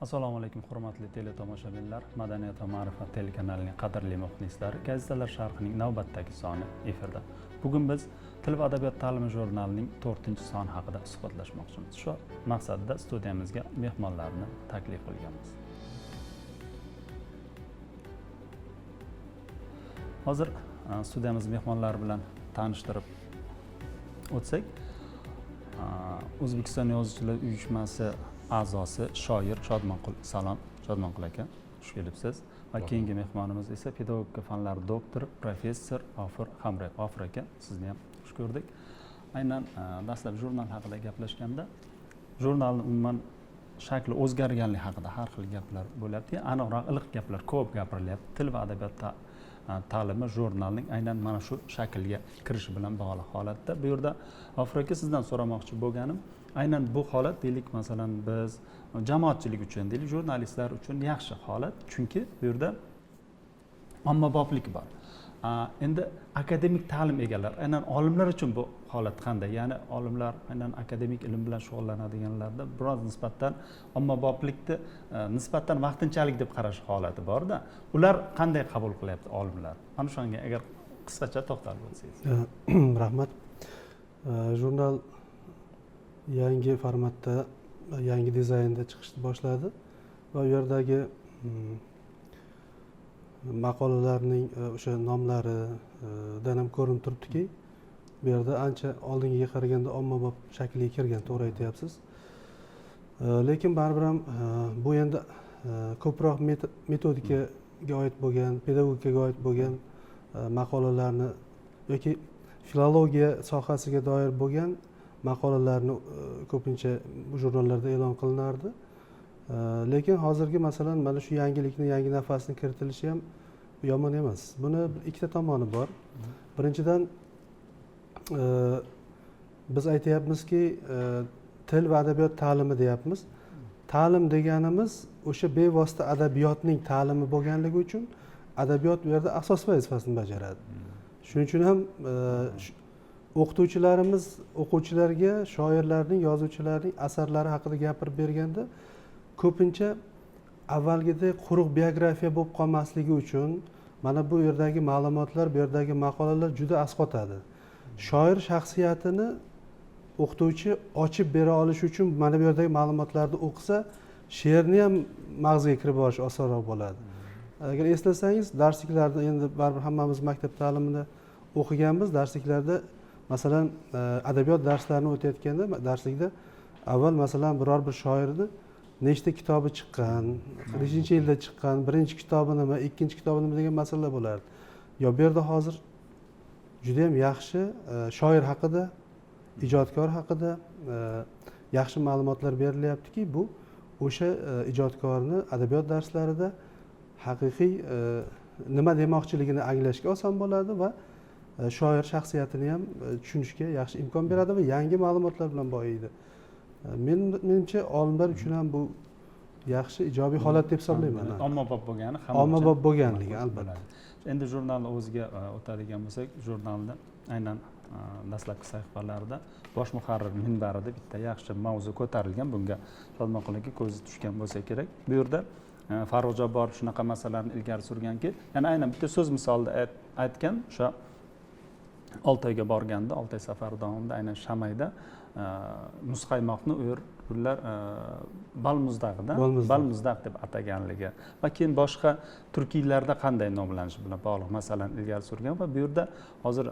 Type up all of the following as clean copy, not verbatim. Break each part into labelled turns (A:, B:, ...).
A: Assalomu alaykum hurmatli teletomoshabinlar. Madaniyat va ma'rifat telekanalining qadrli muxlislari, Gazetalar sharhining navbatdagi soni efirda. Bugun biz Til va adabiyot ta'limi jurnalining 4-soni haqida suhbatlashmoqchimiz. Shu maqsadda studiyamizga mehmonlarni taklif qilganmiz. Hozir studiyamiz mehmonlari bilan tanishtirib o'tsak, O'zbekiston Yozuvchilar uyushmasi a'zosi shoir Shodmonqul. Salom Shodmonqul aka, xush kelibsiz. Va keyingi mehmonimiz esa pedagogika fanlari doktori, professor G'ofur Hamrayev. G'ofur aka, sizni ham xush ko'rdik. Aynan dastlab jurnal haqida gaplashganda, jurnalni umuman shakli o'zgarganligi haqida har xil gaplar bo'lyapti. Aniqroq iliq gaplar ko'p gapirilyapti. Til va adabiyot ta'limi jurnalining aynan mana shu shaklga kirishi bilan bog'liq holatda. Bu yerda G'ofur aka, sizdan so'ramoqchi bo'lganim, aynan bu holat deylik, masalan biz jamoatchilik uchun deylik, jurnalistlar uchun yaxshi holat, chunki bu yerda ommaboplik bor. Endi akademik ta'lim egalari, aynan olimlar uchun bu holat qanday? Ya'ni olimlar aynan akademik ilm bilan shug'ullanadiganlarda biroz nisbatan ommaboplikni nisbatan vaqtinchalik deb qarash holati bor-da. Ular qanday qabul qilyapti olimlar? Mana shunga agar qisqacha to'xtalib o'tsangiz.
B: Rahmat. Jurnal yangi formatda, yangi dizaynda chiqishni boshladi va u yerdagi maqolalarning o'sha nomlaridan ham ko'rinib turibdiki, bu yerda ancha oldingiga qaraganda ommabop shaklga kirgan, to'g'ri aytyapsiz. Lekin baribir ham bu endi ko'proq metodikaga oid bo'lgan, pedagogikaga oid bo'lgan maqolalarni yoki filologiya sohasiga doir bo'lgan maqolalarni ko'pincha bu jurnallarda e'lon qilinardi. Lekin hozirgi masalan mana shu yangilikni, yangi nafasni kiritilishi ham yomon emas. Buni ikkita tomoni bor. Birinchidan biz aytyapmizki, til va adabiyot ta'limi deyapmiz. Ta'lim deganimiz o'sha bevosita adabiyotning ta'limi bo'lganligi uchun adabiyot bu yerda asos vazifasini bajaradi. Shuning uchun ham o'qituvchilarimiz o'quvchilarga shoirlarning, yozuvchilarning asarlari haqida gapirib berganda ko'pincha avvalgidek quruq biografiya bo'lib qolmasligi uchun mana bu yerdagi ma'lumotlar, bu yerdagi maqolalar juda asqotadi. Shoir shaxsiyatini o'qituvchi ochib bera olishi uchun mana bu yerdagi ma'lumotlarni o'qisa, she'rni ham mag'ziga kirib olish osonroq bo'ladi. Agar eslasangiz, darsliklarda endi baribir hammamiz maktab ta'limida o'qiganmiz, darsliklarda masalan adabiyot darslarini o'tayotganda darslikda avval masalan biror bir shoirni nechta kitobi chiqqan, nechinchi yilda chiqqan, birinchi kitobi nima, ikkinchi kitobi nima degan masalalar bo'lardi. Yo bu yerda hozir juda ham yaxshi shoir haqida, ijodkor haqida yaxshi ma'lumotlar berilyaptiki, bu o'sha ijodkorni adabiyot darslarida haqiqiy nima demoqchiligini anglashga oson bo'ladi va shoir shaxsiyatini ham tushunishga yaxshi imkon beradi va yangi ma'lumotlar bilan boyiydi. Menimcha olimlar uchun ham bu yaxshi, ijobiy holat deb hisoblayman.
A: Ommabop bo'lgani ham
B: ommabop bo'lganligi albatta.
A: Endi jurnalni o'ziga o'tadigan bo'lsak, jurnalda aynan dastlabki sahifalarida bosh muharrir minbarida bitta yaxshi mavzu ko'tarilgan. Bunga Shodmonqul aka ko'zi tushgan bo'lsa kerak. Bu yerda Farruh Jabborov shunaqa masalalarni ilgari surganki, ya'ni aynan bitta so'z misolida aytgan, o'sha Oltoyga borganda, Oltoy safari davomida aynan Shamayda muzqaymoqni ular balmuzdaq deb ataganligi va keyin boshqa turkiylarda qanday nomlanishi bilan bog'liq masalani ilgari surgan va bu yerda hozir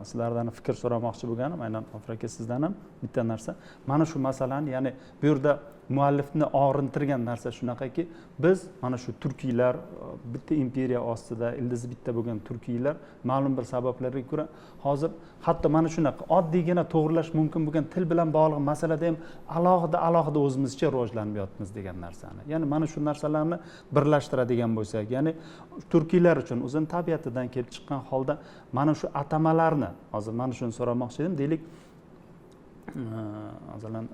A: sizlardan fikr so'ramoqchi bo'lganim, aynan G'ofur aka, sizdan ham bitta narsa, mana shu masalani, ya'ni bu yerda muallifni og'rintirgan narsa shunaqaki, biz mana shu turkiylar, bitta imperiya ostida ildizi bitta bo'lgan turkiylar ma'lum bir sabablarga ko'ra hozir hatto mana shunaqa oddiygina to'g'rilash mumkin bo'lgan til bilan bog'liq masalada ham alohida o'zimizcha rivojlanmayapmiz degan narsani. Ya'ni mana shu narsalarni birlashtiradigan bo'lsak, ya'ni turkiylar uchun o'zining tabiatidan kelib chiqqan holda mana shu atamalarni, hozir mana shuni so'ramoqchi edim, deylik, masalan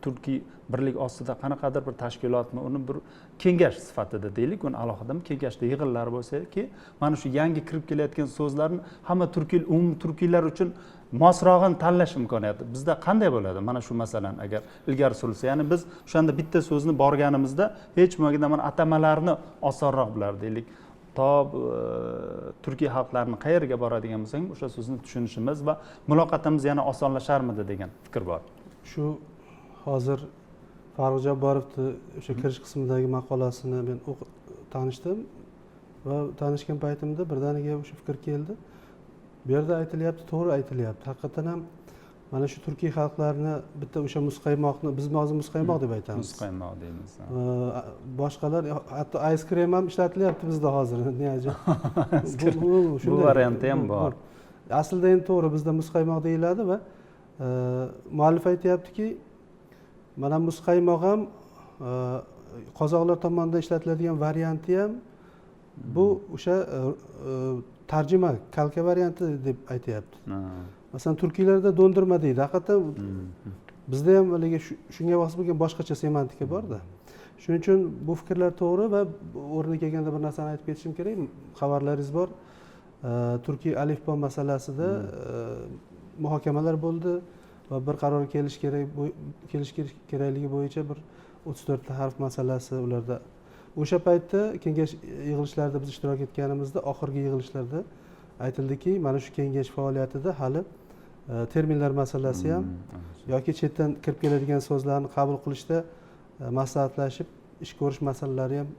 A: turkiy birlik ostida qanaqadir bir tashkilotmi uni bir kengash sifatida deylik, uni alohida kengashda yig'inlar bo'lsaki, mana shu yangi kirib kelayotgan so'zlarni hamma turkiylar uchun mosrog'ini tanlash imkoniyati bizda qanday bo'ladi? Mana shu masalan agar ilgari surilsa, ya'ni biz o'shanda bitta so'zni borganimizda hech bo'lmaganda mana atamalarni osonroq bilar deylik. To turkiy xalqlarini qayerga boradigan bo'lsak, o'sha so'zni tushunishimiz va muloqotimiz yana osonlasharmidi degan fikr bor.
B: Shu hozir Farruh Jabborovni o'sha kirish qismidagi maqolasini men tanishdim va tanishgan paytimda birdaniga o'sha fikr keldi. Bu yerda aytilyapti, to'g'ri aytilyapti. Haqiqatan ham mana shu turkiy xalqlarni bitta o'sha muzqaymoqni biz hozir muzqaymoq deb aytamiz.
A: Muzqaymoq deymiz.
B: Boshqalar hatto ice cream ham ishlatilyapti bizda hozir. Niyajon.
A: Bu varianti ham bor.
B: Aslida endi to'g'ri bizda muzqaymoq deyiladi va muallif aytyaptiki, mana muzqaymoq ham qozoqlar tomonidan ishlatiladigan varianti ham bu o'sha tarjima kalka varianti deb aytyapti. Masalan, turkiylarda do'ndirma deydi. Haqiqatdan bizda ham haligi shunga xos bo'lgan boshqacha semantika bor-da. Shuning uchun bu fikrlar to'g'ri va o'rniga kelganda bir narsani aytib ketishim kerak. Xabarlaringiz bor. Turkiy alifbo masalasida muhokamalar bo'ldi va bir qarorga kelish kerakligi bo'yicha bir 34 ta harf masalasi ularda. O'sha paytda kengash yig'ilishlarida biz ishtirok etganimizda oxirgi yig'ilishlarda aytildiki, mana shu kengash faoliyatida hali terminlar masalasi ham yoki chetdan kirib keladigan so'zlarni qabul qilishda maslahatlashib ish ko'rish masalalari ham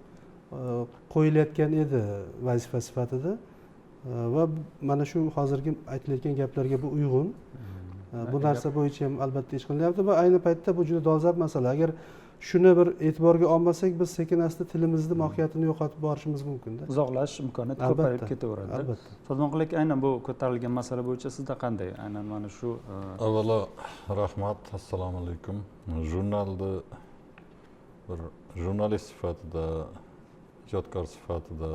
B: qo'yilayotgan edi vazifa sifatida va mana shu hozirgi aytilayotgan gaplarga bu uyg'un. Bu narsa bo'yicha ham albatta ish qilinyapti va ayni paytda bu juda dolzarb masala. Agar shuni bir e'tiborga olmasak, biz sekin-asta tilimizni mohiyatini yo'qotib borishimiz mumkin-da.
A: Uzoqlashish imkoniyati ko'payib ketaveradi.
B: Albatta.
A: Shodmonqul aka, aynan bu ko'tarilgan masala bo'yicha sizda qanday? Aynan mana shu
C: avvalo rahmat, assalomu alaykum. Jurnalni bir jurnalist sifatida, ijodkor sifatida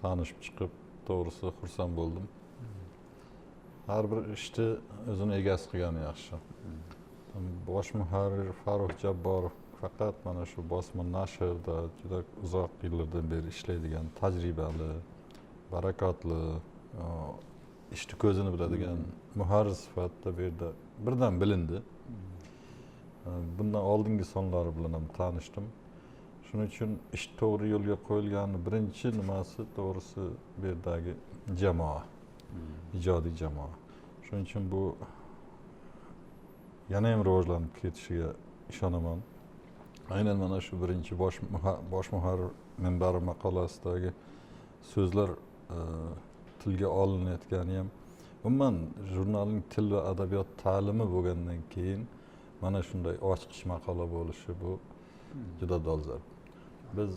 C: tanishib chiqib, to'g'risi xursand bo'ldim. Har bir ishni o'zini egasi qilgani yaxshi. Bosh muharrir Farruh Jabborov faqat mana shu bosma nashrda juda uzoq yillardan beri ishlaydigan tajribali, barakotli, ishni ko'zini biladigan muharrir sifatida bu yerda birdan bilindi. Bundan oldingi sonlari bilan ham tanishdim. Shuning uchun ish to'g'ri yo'lga qo'yilgani birinchi nimasi to'g'risi bu yerdagi jamoa, ijodiy jamoa. Shuning uchun bu yana ham rivojlanib ketishiga ishonaman. Aynan mana shu birinchi bosh muharrir minbari maqolasidagi so'zlar tilga olinayotgani ham umuman jurnalning til va adabiyot ta'limi bo'lgandan keyin mana shunday ochiq maqola bo'lishi bu juda dolzarb. Biz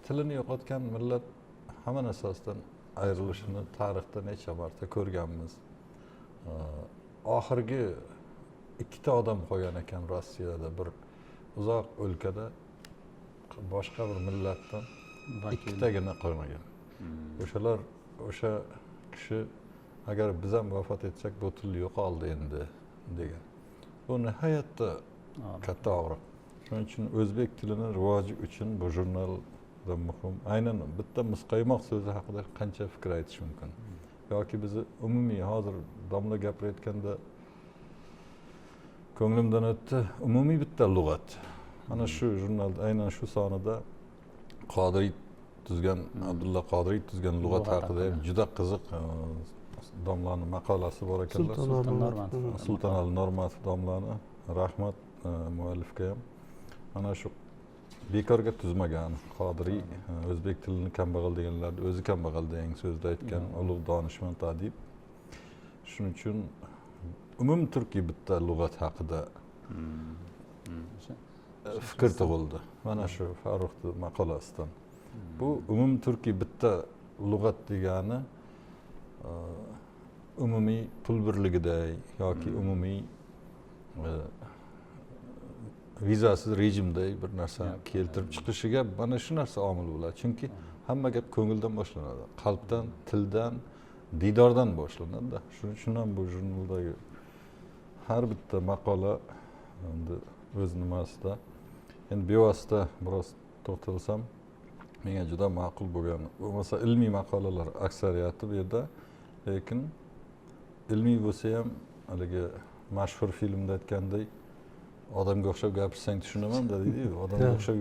C: tilini yo'qotgan millat hamma narsasidan ayrilishini tarixda necha marta ko'rganmiz. Oxirgi ikkita odam qo'ygan ekan Rossiyada, bir uzoq o'lkada boshqa bir millatdan ikkitagina qo'ymagan. O'shalar o'sha kishi agar biz ham vafot etsak bu til yo'qoldi endi degan. Bu nihoyatda katta og'riq. Shuning uchun o'zbek tilini rivoji uchun bu jurnal juda muhim. Aynan bitta muzqaymoq so'zi haqida qancha fikr aytish mumkin. Yoki bizni umumiy hozir domla gapirayotganda ko'nglimdan o'tdi, umumiy bitta lug'at. Mana shu jurnalda aynan shu sonida Qodiriy tuzgan, Abdulla Qodiriy tuzgan lug'at haqida ham juda qiziq domlaning maqolasi bor ekanlar. Sultonali Normatov domlani, rahmat muallifga ham. Mana shu bekorga tuzmagan Qodiriy o'zbek tilini kambag'al deganlarni o'zi kambag'al degan so'zda aytgan ulug' donishmand adib. Shuning uchun umum turkiy bitta lug'at haqida fikr tug'ildi. Mana shu Farruhning maqolasidan. Bu umum turkiy bitta lug'at degani umumiy pul birligiday yoki umumiy vizasiz rejimday bir narsa keltirib chiqishiga mana shu narsa omil bo'ladi. Chunki hamma gap ko'ngildan boshlanadi, qalbdan, tildan, diydordan boshlanadi. Shuning uchun ham bu jurnaldagi har bitta maqola endi o'z nimasida endi bevosita biroz to'xtalsam menga juda ma'qul bo'lgan bo'lmasa ilmiy maqolalar aksariyati bu yerda lekin ilmiy bo'lsa ham haligi mashhur filmda aytgandek odamga o'xshab gapirsang tushunaman deydiyu odamga o'xshab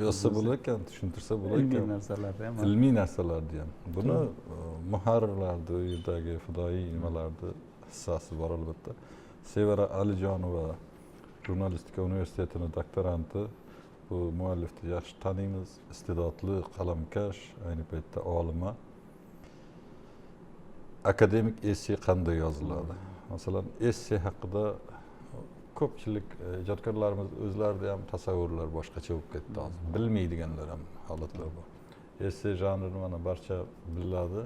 C: yozsa bo'lar ekan tushuntirsa bo'lar
A: ilmiy
C: ekan
A: narsalarni ham
C: ilmiy narsalarni ham buni muharrirlarni u yerdagi fidoyi nimalarni hissasi bor albatta. Sevara Alijonova jurnalistika universitetini doktoranti, bu muallifni yaxshi taniymiz, iste'dodli, qalamkash, ayni paytda olima. Akademik essay qanday yoziladi? Masalan, essay haqida ko'pchilik ijodkorlarimiz o'zlarida ham tasavvurlar boshqacha bo'lib ketdi hozir. Bilmaydiganlar ham holatlar bor. Essay janrini mana barcha biladi.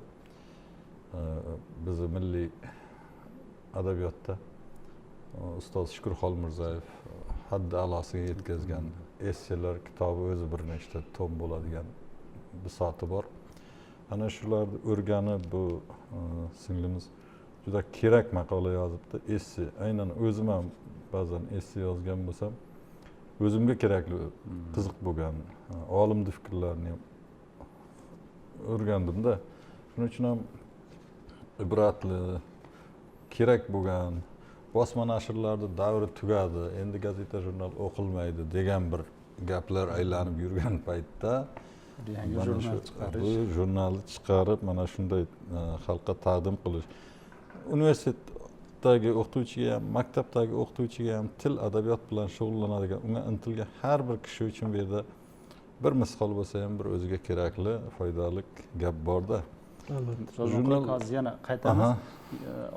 C: Bizni milliy adabiyotda ustoz Shukur Xolmirzayev haddi a'losiga yetkazgan essaylar kitobi o'zi bir nechta tom bo'ladigan bisoti bor. Ana shularni o'rganib bu singlimiz juda kerak maqola yozibdi. Essay aynan o'zim ham ba'zan essay yozgan bo'lsam o'zimga kerakli qiziq bo'lgan olimni fikrlarini ham o'rgandimda. Shuning uchun ham ibratli, kerak bo'lgan bosma nashrlarda davri tugadi, endi gazeta jurnal o'qilmaydi degan bir gaplar aylanib yurgan paytda
A: yangi
C: mana
A: jurnal
C: shu
A: chiqarish,
C: bu jurnalni chiqarib mana shunday xalqqa taqdim qilish. Universitetdagi o'qituvchiga ham, maktabdagi o'qituvchiga ham til adabiyot bilan shug'ullanadigan, unga intilgan har bir kishi uchun bu yerda bir misqol bo'lsa ham bir o'ziga kerakli, foydali gap borda.
A: Jurnal hozir yana qaytamiz.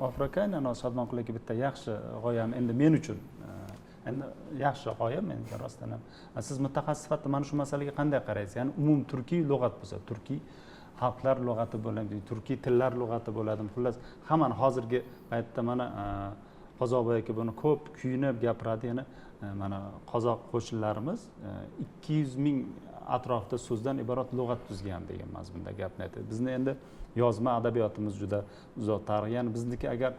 A: Afrika aynan Shodmonqul aka bitta yaxshi g'oyam endi men uchun endi yaxshi g'oya menga rostdan ham. Siz mutaxassis sifatida mana shu masalaga qanday qaraysiz? Ya'ni umum turkiy lug'at bo'lsa, turkiy xalqlar lug'ati bo'ladi, turkiy tillar lug'ati bo'ladi. Xullas, hammani hozirgi paytda mana Qozoqboy aka buni ko'p kuyinib gapiradi. Yana mana qozoq qo'shinlarimiz 200 ming atrofida so'zdan iborat lug'at tuzgan degan mazmunda gapni aytadi. Bizni endi yozma adabiyotimiz juda uzoq tarix. Ya'ni bizniki agar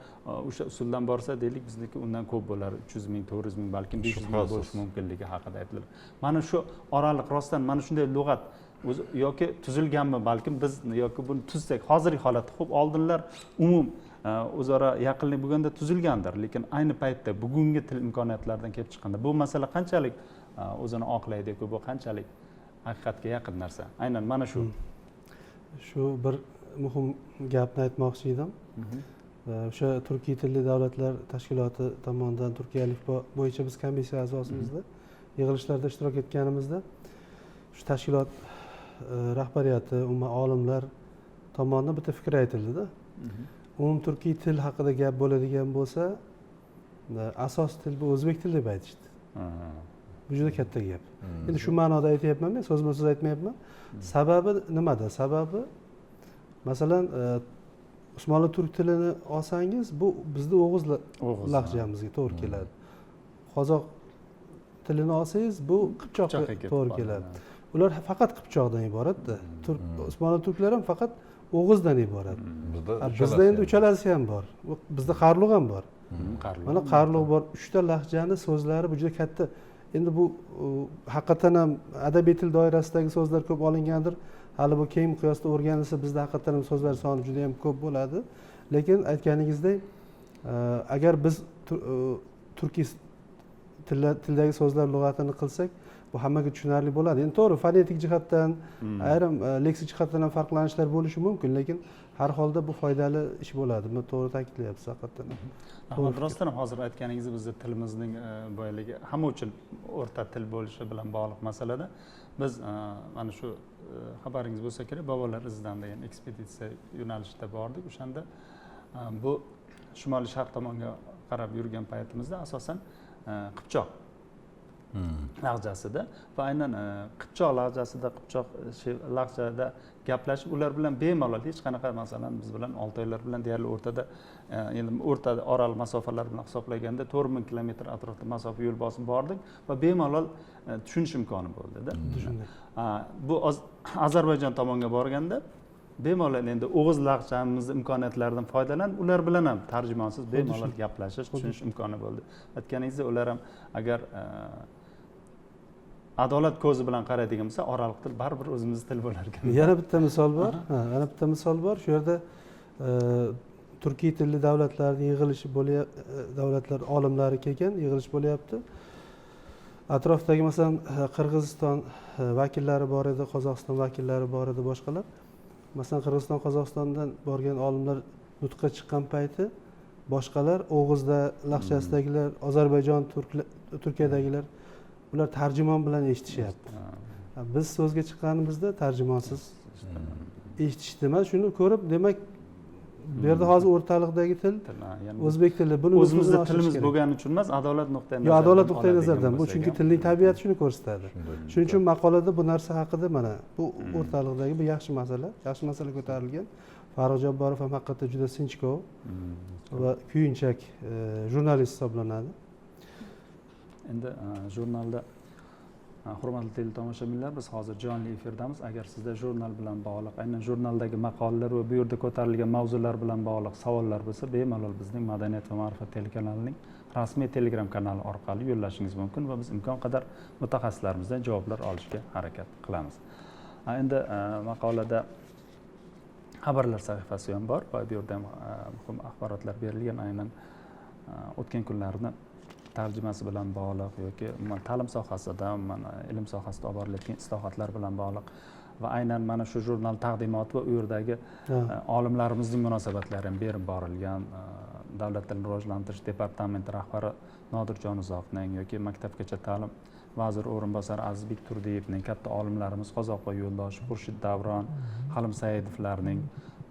A: o'sha usuldan borsa deylik, bizniki undan ko'p bo'lar. 300 ming, 400 ming, balkim 500 ming bo'lishi mumkinligi haqida aytiladi. Mana shu oraliq rostdan mana shunday lug'at o'zi yoki tuzilganmi, balkim biz yoki buni tuzsak, hozirgi holatda xo'p oldinlar umum o'zaro yaqinlik bo'lganda tuzilgandir, lekin ayni paytda bugungi til imkoniyatlaridan kelib chiqqanda bu masala qanchalik o'zini oqlaydi, bu qanchalik haqiqatga yaqin narsa. Aynan mana shu.
B: Shu bir muhim gapni aytmoqchi edim. O'sha Turkiy tilli davlatlar tashkiloti tomonidan Turkiy alifbo bo'yicha biz komissiya a'zosimizda yig'ilishlarda ishtirok etganimizda shu tashkilot rahbariyati, umuman olimlar tomonidan bitta fikr aytildida. Umum turkiy til haqida gap bo'ladigan bo'lsa, asos til bu o'zbek tili deb aytishdi. Bu juda katta gap. Endi shu ma'noda aytyapman men, so'zma-so'z aytmayapman. Sababi nimada? Sababi masalan Usmonli turk tilini olsangiz, bu bizning o'g'iz lahjamizga to'g'ri keladi. Qozoq tilini olsangiz, bu qipchoqqa to'g'ri keladi. Ular faqat qipchoqdan iboratda. Usmonli turklar ham faqat o'g'izdan iborat. Bizda endi uchalasi ham bor. Bizda qarluq ham bor. Mana qarluq bor. 3 ta lahjani so'zlari bu juda katta. Endi bu haqiqatan ham adabiy til doirasidagi so'zlar ko'p olingandir. Hali bu keng miqyosda o'rganilsa bizda haqiqatan ham so'zlar soni juda ham ko'p bo'ladi. Lekin aytganingizdek, agar biz turkiy tildagi so'zlar lug'atini qilsak, bu hammaga tushunarli bo'ladi. Endi to'g'ri, fonetik jihatdan, ayrim leksik jihatdan ham farqlanishlar bo'lishi mumkin, lekin har holda bu foydali ish bo'ladi. Buni to'g'ri ta'kidlayapsiz haqiqatan.
A: Ahmad, rostdan ham hozir aytganingiz bizning tilimizning boyligi hamma uchun o'rta til bo'lishi bilan bog'liq masalada biz mana shu xabaringiz bo'lsa kerak, Bobolar izidan degan ekspeditsiya yo'nalishida bordik. O'shanda bu Shimoliy Sharq tomonga qarab yurgan paytimizda asosan qipchoq lahjasida va aynan qipchoq lahjasida, qipchoq lahjada gaplashib, ular bilan bemalol hech qanaqa masalan biz bilan Oltoylar bilan deyarli o'rtada, endi o'rtada oral masofalar bilan hisoblaganda 4000 kilometr atrofida masofa yo'l bosib bordik va bemalol tushunish imkoni bo'ldida. Bu Ozarbayjon tomonga borganda bemalol endi o'g'iz laqchamiz imkoniyatlaridan foydalanib ular bilan ham tarjimonsiz bemalol gaplashish tushunish imkoni bo'ldi. Aytganingizdek ular ham agar adolat ko'zi bilan qaraydigan bo'lsa oraliq til baribir o'zimizni til bo'lar ekan.
B: Yana bitta misol bor. Yana bitta misol bor. Shu yerda turkiy tilli davlatlarning yig'ilishi bo'lyapti, davlatlar olimlari kelgan yig'ilish bo'lyapti. Atrofdagi masalan Qirg'iziston vakillari bor edi, Qozog'iston vakillari bor edi, boshqalar. Masalan Qirg'iziston, Qozog'istondan borgan olimlar nutqqa chiqqan payti boshqalar O'g'izda laqchasidagilar, Ozarbayjon, Turkiyadagilar ular tarjimon bilan eshitishyapti. Biz so'zga chiqqanimizda tarjimonsiz eshitishdi. Men shuni ko'rib, demak bu yerda hozir o'rtaliqdagi til o'zbek tili. Buni
A: o'zimizni tilimiz bo'lgani uchun emas, adolat nuqtai nazaridan.
B: Yo, adolat nuqtai nazaridan. Bu chunki tilning tabiati shuni ko'rsatadi. Shuning uchun maqolada bu narsa haqida mana bu o'rtaliqdagi bu yaxshi masala ko'tarilgan. Farruh Jabborov ham haqiqatda juda sinchkov va kuyinchak jurnalist hisoblanadi.
A: Endi jurnalda hurmatli teletomoshabinlar, biz hozir jonli efirdamiz. Agar sizda jurnal bilan bog'liq, aynan jurnaldagi maqolalar va bu yerda ko'tarilgan mavzular bilan bog'liq savollar bo'lsa, bemalol bizning Madaniyat va ma'rifat telekanalining rasmiy Telegram kanali orqali yo'llashingiz mumkin va biz imkon qadar mutaxassislarimizdan javoblar olishga harakat qilamiz. Endi maqolada xabarlar sahifasi ham bor va bu yerda ham muhim axborotlar berilgan, aynan o'tgan kunlarni tarjimasi bilan bog'liq yoki ta'lim sohasida, ilm sohasida olib borilayotgan islohotlar bilan bog'liq va aynan mana shu jurnal taqdimoti va u yerdagi olimlarimizning munosabatlari ham berib borilgan. Davlat tilini rivojlantirish departamenti rahbari Nodirjon Uzoqning yoki maktabgacha ta'lim vaziri o'rinbosari Azizbek Turdiyevning, katta olimlarimiz Qozoqboy Yo'ldoshev, Xurshid Davron, Halim Saidovlarning,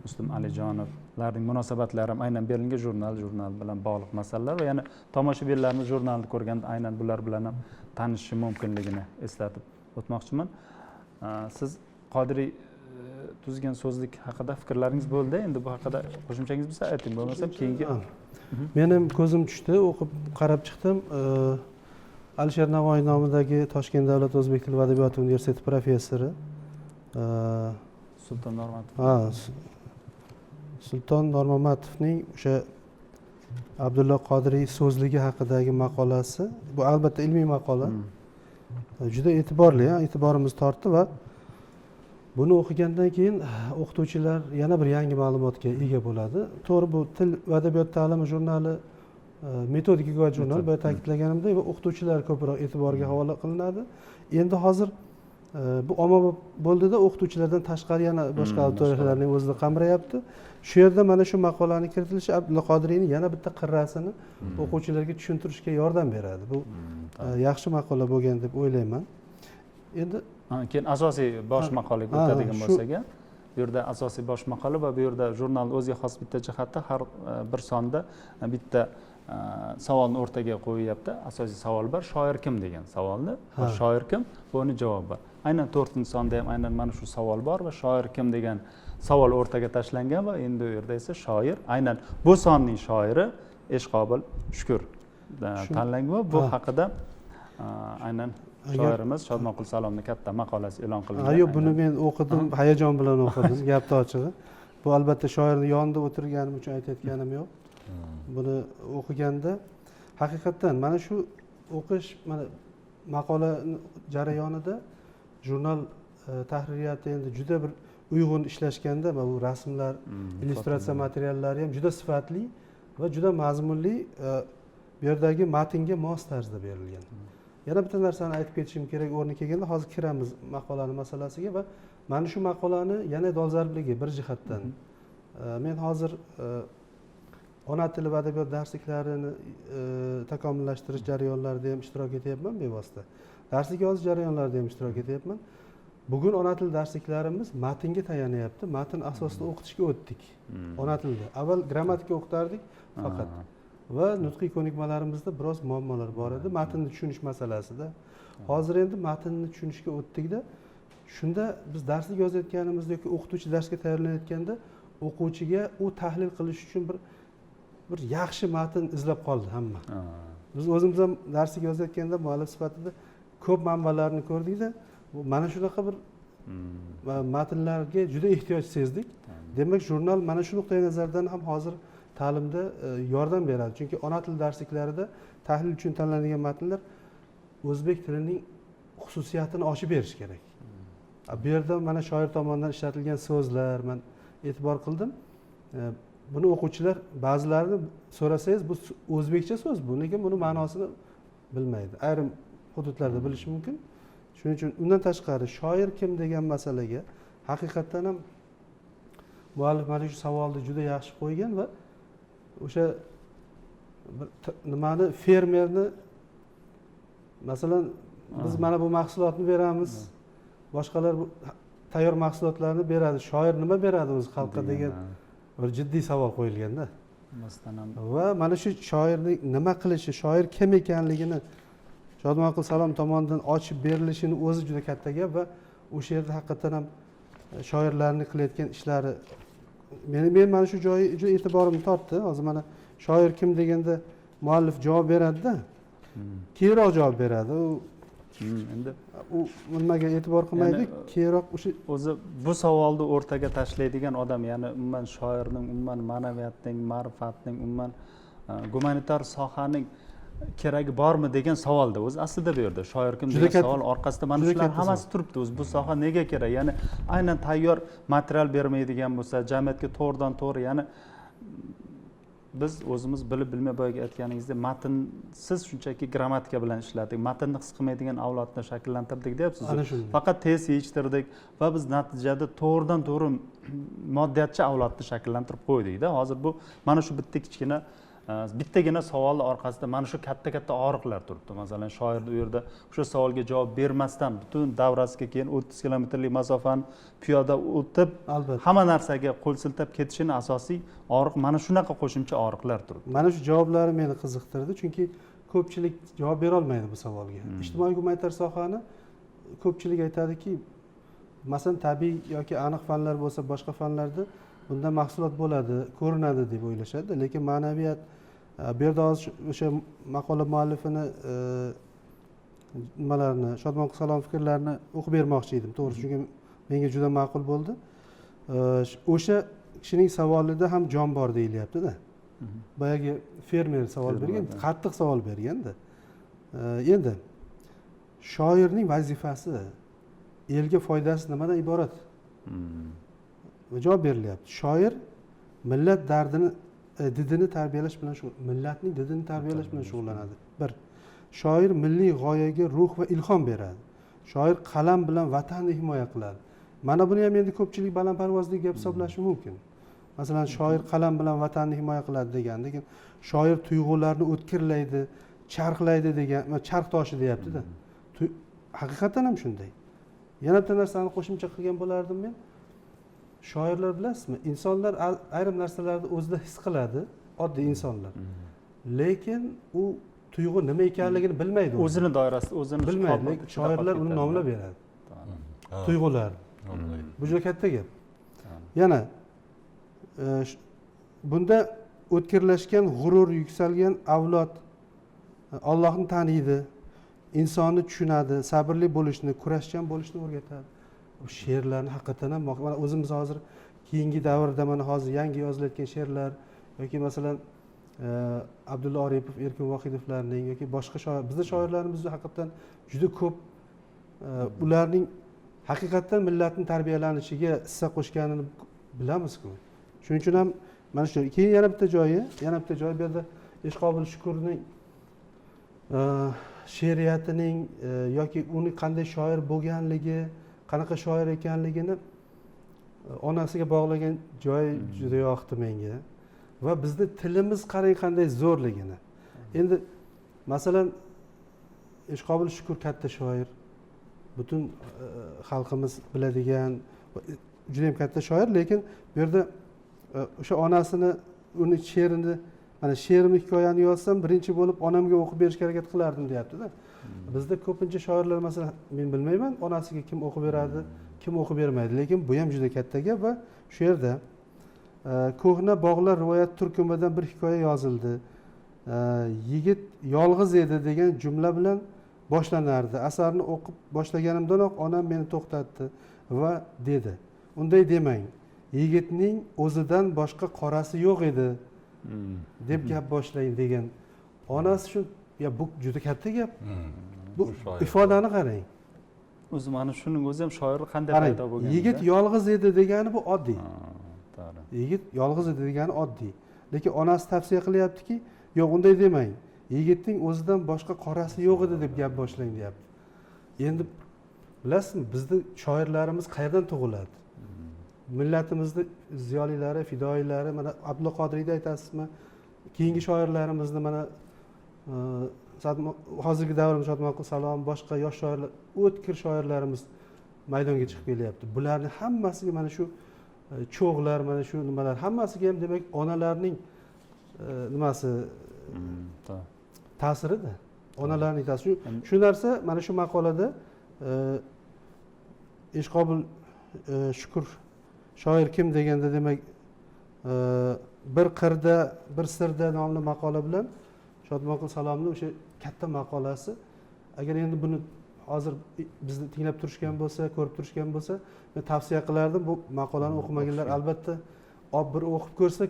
A: Muslim Alijonovlarning munosabatlari ham aynan berilgan jurnal bilan bog'liq masalalar va yana tomoshabinlarimiz jurnalni ko'rganda aynan bular bilan ham tanishishi mumkinligini eslatib o'tmoqchiman. Siz Qodiriy tuzgan so'zlik haqida fikrlaringiz bo'ldi. Endi bu haqida qo'shimchangiz bo'lsa ayting, bo'lmasa keyingi.
B: Men ham ko'zim tushdi, o'qib qarab chiqdim. Alisher Navoiy nomidagi Toshkent davlat o'zbek tili va adabiyoti universiteti professori
A: Sulton Normatov.
B: Sulton Normatovning o'sha Abdulla Qodiriy so'zligi haqidagi maqolasi, bu albatta ilmiy maqola. Juda e'tiborli, e'tiborimiz tortdi va buni o'qigandan keyin o'qituvchilar yana bir yangi ma'lumotga ega bo'ladi. To'g'ri, bu til va adabiyot ta'limi jurnali metodikaga oid jurnal, bu ta'kidlaganimdek, va o'qituvchilar ko'proq e'tiborga havola qilinadi. Endi hozir bu ommabop bo'ldida o'qituvchilardan tashqari yana boshqa auditoriyalarning o'zini qamrayapti. Shu yerda mana shu maqolaning kiritilishi Abdulla Qodiriyning yana bitta qirrasini o'quvchilarga tushuntirishga yordam beradi. Bu yaxshi maqola bo'lgan deb o'ylayman. Endi
A: keyin asosiy bosh maqolaga o'tadigan bo'lsak, bu yerda asosiy bosh maqola va bu yerda jurnal o'ziga xos bitta jihatda har bir sonda bitta savolni o'rtaga qo'yyapti. Asosiy savol bor, shoir kim degan savolni. Va shoir kim? Bu uni javobi bor. Aynan 4-sonda ham aynan mana shu savol bor va shoir kim degan savol o'rtaga tashlangan va endi u yerda esa shoir, aynan bu sonning shoiri Eshqobil Shukur tanlangan va bu haqida aynan shoirimiz Shodmonqul Salomning katta maqolasi e'lon qilingan.
B: Yo'q, buni men o'qidim, hayajon bilan o'qidim, gapni ochig'i. Bu albatta shoirning yonida o'tirganim uchun aytayotganim yo'q. Buni o'qiganda haqiqatdan mana shu o'qish, mana maqola jarayonida jurnal tahririyati endi juda bir uyg'un ishlashganda va bu rasmlar, illyustratsiya materiallari ham juda sifatli va juda mazmunli bu yerdagi matnga mos tarzda berilgan. Yana bitta narsani aytib ketishim kerak o'rni kelganda, hozir kiramiz maqolani masalasiga va mana shu maqolani yana dolzarbligi bir jihatdan. Men hozir ona tili va adabiyot darsliklarini takomillashtirish jarayonlarida ham ishtirok etyapman bevosita. Darslik yozish jarayonlarida ham ishtirok etyapman. Bugun ona tili darsliklarimiz matnga tayanyapti. Matn asosida o'qitishga o'tdik. Ona tilida. Avval grammatika o'qitardik faqat. Va nutqiy ko'nikmalarimizda biroz muammolar bor edi matnni tushunish masalasida. Hozir endi matnni tushunishga o'tdik-da. Shunda biz darslik yozayotganimizda yoki o'qituvchi darsga tayyorlanayotganda o'quvchiga u tahlil qilish uchun bir yaxshi matn izlab qoldi hamma. Biz o'zimiz ham darslik yozayotganda muallif sifatida ko'p manbalarni ko'rdik-da, mana shunaqa bir va matnlarga juda ehtiyoj sezdik. Demak, jurnal mana shu nuqtai nazardan ham hozir ta'limda yordam beradi. Chunki ona til darsliklarida tahlil uchun tanlanadigan matnlar o'zbek tilining xususiyatini ochib berish kerak. Bu yerda mana shoir tomonidan ishlatilgan so'zlar men e'tibor qildim. Buni o'quvchilar ba'zilarini so'rasangiz bu o'zbekcha so'z bu, lekin buni ma'nosini bilmaydi. Ayrim hududlarda bilishi mumkin. Shuning uchun undan tashqari shoir kim degan masalaga haqiqatdan ham muallif mana shu savolni juda yaxshi qo'ygan va o'sha nimani fermerni masalan biz mana bu mahsulotni beramiz, boshqalar bu tayyor mahsulotlarni beradi. Shoir nima beradi o'zi xalqqa degan bir jiddiy savol qo'yilganda. Va mana shu shoirning nima qilishi, shoir kim ekanligini Shodmonqul Salom tomonidan ochib berilishini o'zi juda katta gap va o'sha yerda haqiqatan ham shoirlarning qilayotgan ishlari men mana shu joyi juda e'tiborimni tortdi. Hozir mana shoir kim deganda muallif javob beradi-da. Keyinroq javob beradi.
A: Endi
B: u nimaga e'tibor qilmaydi, keyinroq o'sha
A: o'zi bu savolni o'rtaga tashlaydigan odam, ya'ni umuman shoirning, umuman ma'naviyatning, ma'rifatning, umuman gumanitar sohaning keragi bormi degan savolda o'zi aslida bu yerda shoir kim degan savol orqasida mana shular hammasi turibdi. O'zi bu soha nega kerak? Ya'ni aynan tayyor material bermaydigan bo'lsa, jamiyatga to'g'ridan to'g'ri, ya'ni biz o'zimiz bilib bilmay boyaga aytganingizdek matnsiz shunchaki grammatika bilan ishladik, matnni his qilmaydigan avlodni shakllantirdik deyapsiz. Faqat test yechtirdik va biz natijada to'g'ridan to'g'ri moddiyatchi avlodni shakllantirib qo'ydikda. Hozir bu mana shu bittagina savolni orqasida mana shu katta og'riqlar turibdi. Masalan, shoir u yerda o'sha savolga javob bermasdan butun davrasiga keyin 30 kilometrlik masofani piyoda o'tib hamma narsaga qo'l siltab ketishini asosiy og'riq mana shunaqa qo'shimcha og'riqlar turibdi.
B: Mana shu javoblari meni qiziqtirdi, chunki ko'pchilik javob bera olmaydi bu savolga. Ijtimoiy gumanitar sohani ko'pchilik aytadiki, masalan tabiiy yoki aniq fanlar bo'lsa, boshqa fanlarda bunda mahsulot bo'ladi, ko'rinadi deb o'ylashadi, lekin ma'naviyat bu yerda hozir o'sha maqola muallifini nimalarni, Shodmonqul Salom fikrlarini o'qib bermoqchi edim, to'g'ri, chunki menga juda ma'qul bo'ldi. O'sha kishining savolida ham jon bor deyilyapti-da. Boyagi fermer savol bergan, qattiq savol berganda. Endi shoirning vazifasi, elga foydasi nimadan iborat? Javob berilyapti. Shoir millat didini tarbiyalash bilan millatning didini tarbiyalash bilan shug'ullanadi. Bir, shoir milliy g'oyaga ruh va ilhom beradi. Shoir qalam bilan vatanni himoya qiladi. Mana buni ham endi ko'pchilik balandparvozli gap hisoblashi mumkin. Masalan, shoir qalam bilan vatanni himoya qiladi degan, lekin shoir tuyg'ularni o'tkirlaydi, charxlaydi degan, charx toshi deyapti-da. Haqiqatan ham shunday. Yana bitta narsani qo'shimcha qilgan bo'lardim men. Shoirlar bilasizmi, insonlar ayrim narsalarni o'zida his qiladi, oddiy insonlar. Lekin u tuyg'u nima ekanligini bilmaydi.
A: O'zini doirasida o'zini
B: bilmaydi, lekin shoirlar uni nomlab beradi. Tuyg'ular. Bu juda katta gap. Yana bunda o'tkirlashgan, g'urur yuksalgan avlod Allohni taniydi, insonni tushunadi, sabrli bo'lishni, kurashchan bo'lishni o'rgatadi. She'rlarni haqiqatan ham mana o'zimiz hozir keyingi davrda mana hozir yangi yozilayotgan she'rlar yoki masalan Abdulla Oripov, Erkin Vohidovlarning yoki boshqa shoir, bizning shoirlarimiz haqiqatan juda ko'p ularning haqiqatan millatning tarbiyalanishiga hissa qo'shganini bilamiz-ku. Shuning uchun ham mana shu keyin yana bitta joyi bu yerda Ishqobil Shukurning she'riyatining yoki uni qanday shoir bo'lganligi, qanaqa shoir ekanligini onasiga bog'lagan joyi juda yoqdi menga va bizni tilimiz qarang qanday zo'rligini. Endi masalan Ishqobil Shukur katta shoir, butun xalqimiz biladigan juda ham katta shoir, lekin bu yerda o'sha onasini, uni she'rini, mana she'rimni, hikoyani yozsam birinchi bo'lib onamga o'qib berishga harakat qilardim deyapti-da. Bizda ko'pincha shoirlar masalan men bilmayman onasiga kim o'qib beradi, kim o'qib bermaydi, lekin bu ham juda katta gap va shu yerda Ko'hna bog'lar rivoyat turkumidan bir hikoya yozildi. Yigit yolg'iz edi degan jumla bilan boshlanardi. Asarni o'qib boshlaganimdanoq onam meni to'xtatdi va dedi: "Unday demang. Yigitning o'zidan boshqa qorasi yo'q edi" deb gap boshlang degan. Onasi shu, ya bu juda katta gap. Bu ifodani qarang.
A: o'zi mana shuning o'zi ham shoirlik qanday
B: Qarang,
A: paydo bo'lgan?
B: yigit yolg'iz edi degani bu oddiy.
A: To'g'ri.
B: Yigit yolg'iz edi degani oddiy. Lekin onasi tavsiya qilyaptiki, yo'q unday demang. Yigitning o'zidan boshqa qorasi yo'q edi deb gap boshlang deyapti. Endi bilasizmi, bizning shoirlarimiz qayerdan tug'iladi? Millatimizni ziyolilari, fidoyilari, mana Abdulla Qodiriyni aytasizmi? Keyingi shoirlarimizni mana hozirgi davrimiz Shodmonqul Salom, boshqa yosh shoirlar, o'tkir shoirlarimiz maydonga chiqib kelyapti. Bularni hammasiga mana shu cho'g'lar, mana shu nimalar hammasiga ham demak onalarning nimasi ta'sirida. Onalarning ta'siri. Shu narsa mana shu maqolada Ishqobil Shukur shoir kim deganda demak bir qirda bir sirda nomli maqola bilan Shodmonqul Salomning o'sha katta maqolasi, agar endi buni hozir bizni tinglab turishgan bo'lsa, ko'rib turishgan bo'lsa, men tavsiya qilardim bu maqolani o'qimaganlar albatta bir o'qib ko'rsak,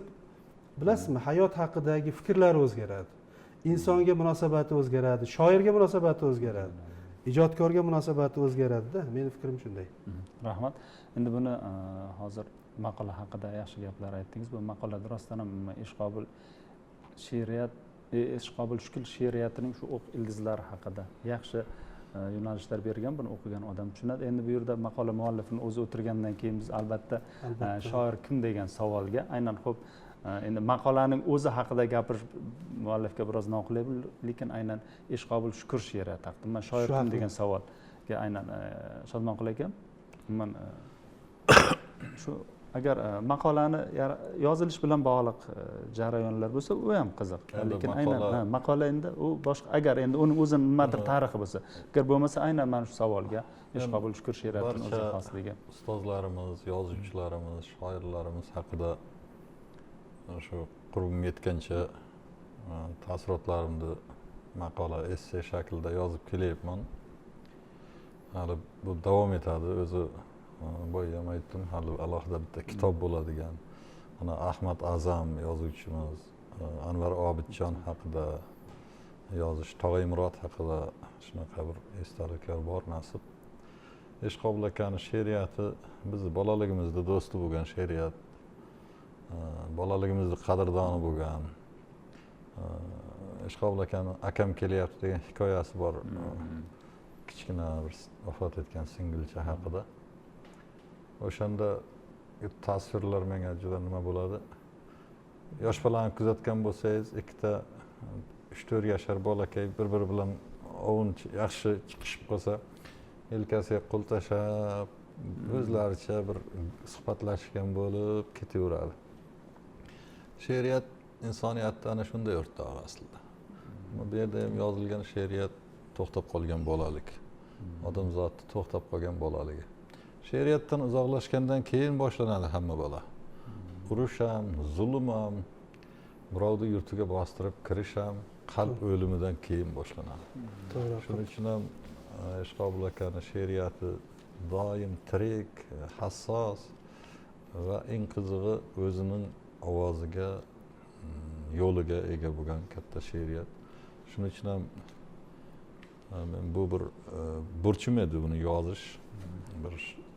B: bilasizmi, hayot haqidagi fikrlari o'zgaradi. Insonga munosabati o'zgaradi, shoirga munosabati o'zgaradi, ijodkorga munosabati o'zgaradi-da. Meni fikrim shunday.
A: Rahmat. Endi buni hozir maqola haqida yaxshi gaplar aytdingiz. Bu maqolada rostdan ham Ishqobil she'riyat, Ishqobil Shukur she'riyatining shu o'q ildizlari haqida yaxshi yo'nalishlar bergan. Buni o'qigan odam tushunadi. Endi bu yerda maqola muallifining o'zi o'tirgandan keyin biz albatta shoir kim degan savolga aynan xo'p endi maqolaning o'zi haqida gapirish muallifga biroz noqulay, lekin aynan Ishqobil Shukur she'riyati haqida man shoir kim degan savolga aynan Shodmonqul aka umuman shu agar maqolani yozilish bilan bog'liq jarayonlar bo'lsa, u ham qiziq. Lekin aynan maqola endi u boshqa, agar endi uning o'zini nimadir tarixi bo'lsa, agar bo'lmasa aynan mana shu savolga Ishqobil Shukur she'riyatining o'zi xosligi.
C: Ustozlarimiz, yozuvchilarimiz, shoirlarimiz haqida shu qurbim yetgancha taassurotlarimni maqola, esse shaklida yozib kelyapman. Hali bu davom etadi. O'zi boya ham aytdim, hali alohida bitta kitob bo'ladigan. Mana Ahmad Azam yozuvchimiz, Anvar Obidjon haqida yozish, Tog'ay Murod haqida shunaqa bir esdaliklar bor nasib. Ishqobil akani she'riyati bizni bolaligimizda do'sti bo'lgan she'riyat, bolaligimizda qadrdoni bo'lgan. Ishqobil akani akam kelyapti degan hikoyasi bor. Kichkina bir vafot etgan singilcha haqida. O'shanda tasvirlar menga juda nima bo'ladi. Yosh bolani kuzatgan bo'lsangiz, ikkita 3-4 yashar bolakay bir-biri bilan ovun yaxshi chiqishib qolsa, yelkasiga qo'l tashlab, o'zlaricha bir suhbatlashgan bo'lib ketaveradi. She'riyat insoniyatda ana shunday o'rtoq aslida. Bu yerda ham yozilgan she'riyat to'xtab qolgan bolalik. Odamzodni to'xtab qolgan bolaligi. She'riyatdan uzoqlashgandan keyin boshlanadi hamma bola. Urush ham, zulm ham, birovni yurtiga bostirib kirish ham qalb o'limidan keyin boshlanadi. Shuning uchun ham Ishqobil akani she'riyati doim tirik, hassos va eng qizig'i o'zining ovoziga, yo'liga ega bo'lgan katta she'riyat. Shuning uchun ham men bu bir burchim edi buni yozish, bir